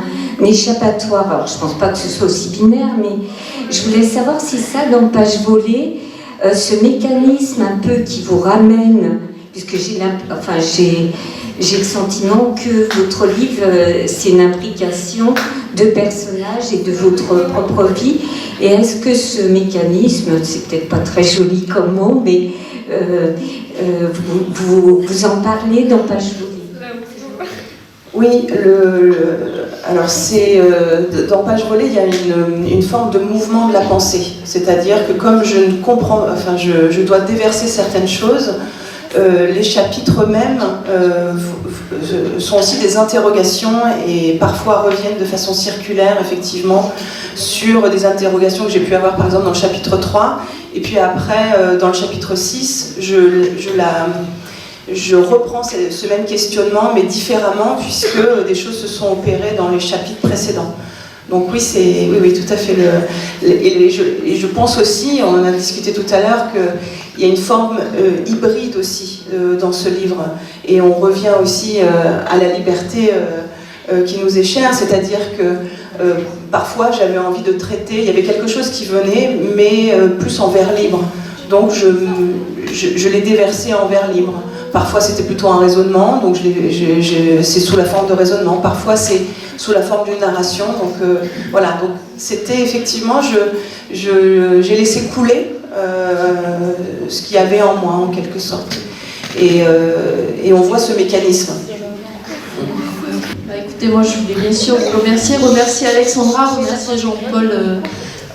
échappatoire. Alors je ne pense pas que ce soit aussi binaire, mais je voulais savoir si ça, dans Page Volée, ce mécanisme un peu qui vous ramène, puisque j'ai le sentiment que votre livre, c'est une imbrication de personnages et de votre propre vie. Et est-ce que ce mécanisme, c'est peut-être pas très joli comme mot, mais vous en parlez dans Page Volée? Oui, alors dans Page Volée, il y a une forme de mouvement de la pensée. C'est-à-dire que comme je ne comprends, enfin je dois déverser certaines choses, les chapitres eux-mêmes sont aussi des interrogations et parfois reviennent de façon circulaire, effectivement, sur des interrogations que j'ai pu avoir par exemple dans le chapitre 3. Et puis après, dans le chapitre 6, je reprends ce même questionnement, mais différemment, puisque des choses se sont opérées dans les chapitres précédents. Donc oui, oui, tout à fait. Et je pense aussi, on en a discuté tout à l'heure, qu'il y a une forme hybride aussi dans ce livre. Et on revient aussi à la liberté qui nous est chère, c'est-à-dire que parfois j'avais envie de traiter, il y avait quelque chose qui venait, mais plus en vers libre. Donc je l'ai déversé en vers libre. Parfois c'était plutôt un raisonnement, donc c'est sous la forme de raisonnement. Parfois c'est sous la forme d'une narration. Donc voilà, donc c'était effectivement, j'ai laissé couler ce qu'il y avait en moi en quelque sorte. Et on voit ce mécanisme. Bah, écoutez, moi je voulais bien sûr vous remercier Alexandra, remercier Jean-Paul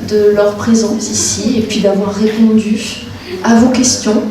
de leur présence ici et puis d'avoir répondu à vos questions.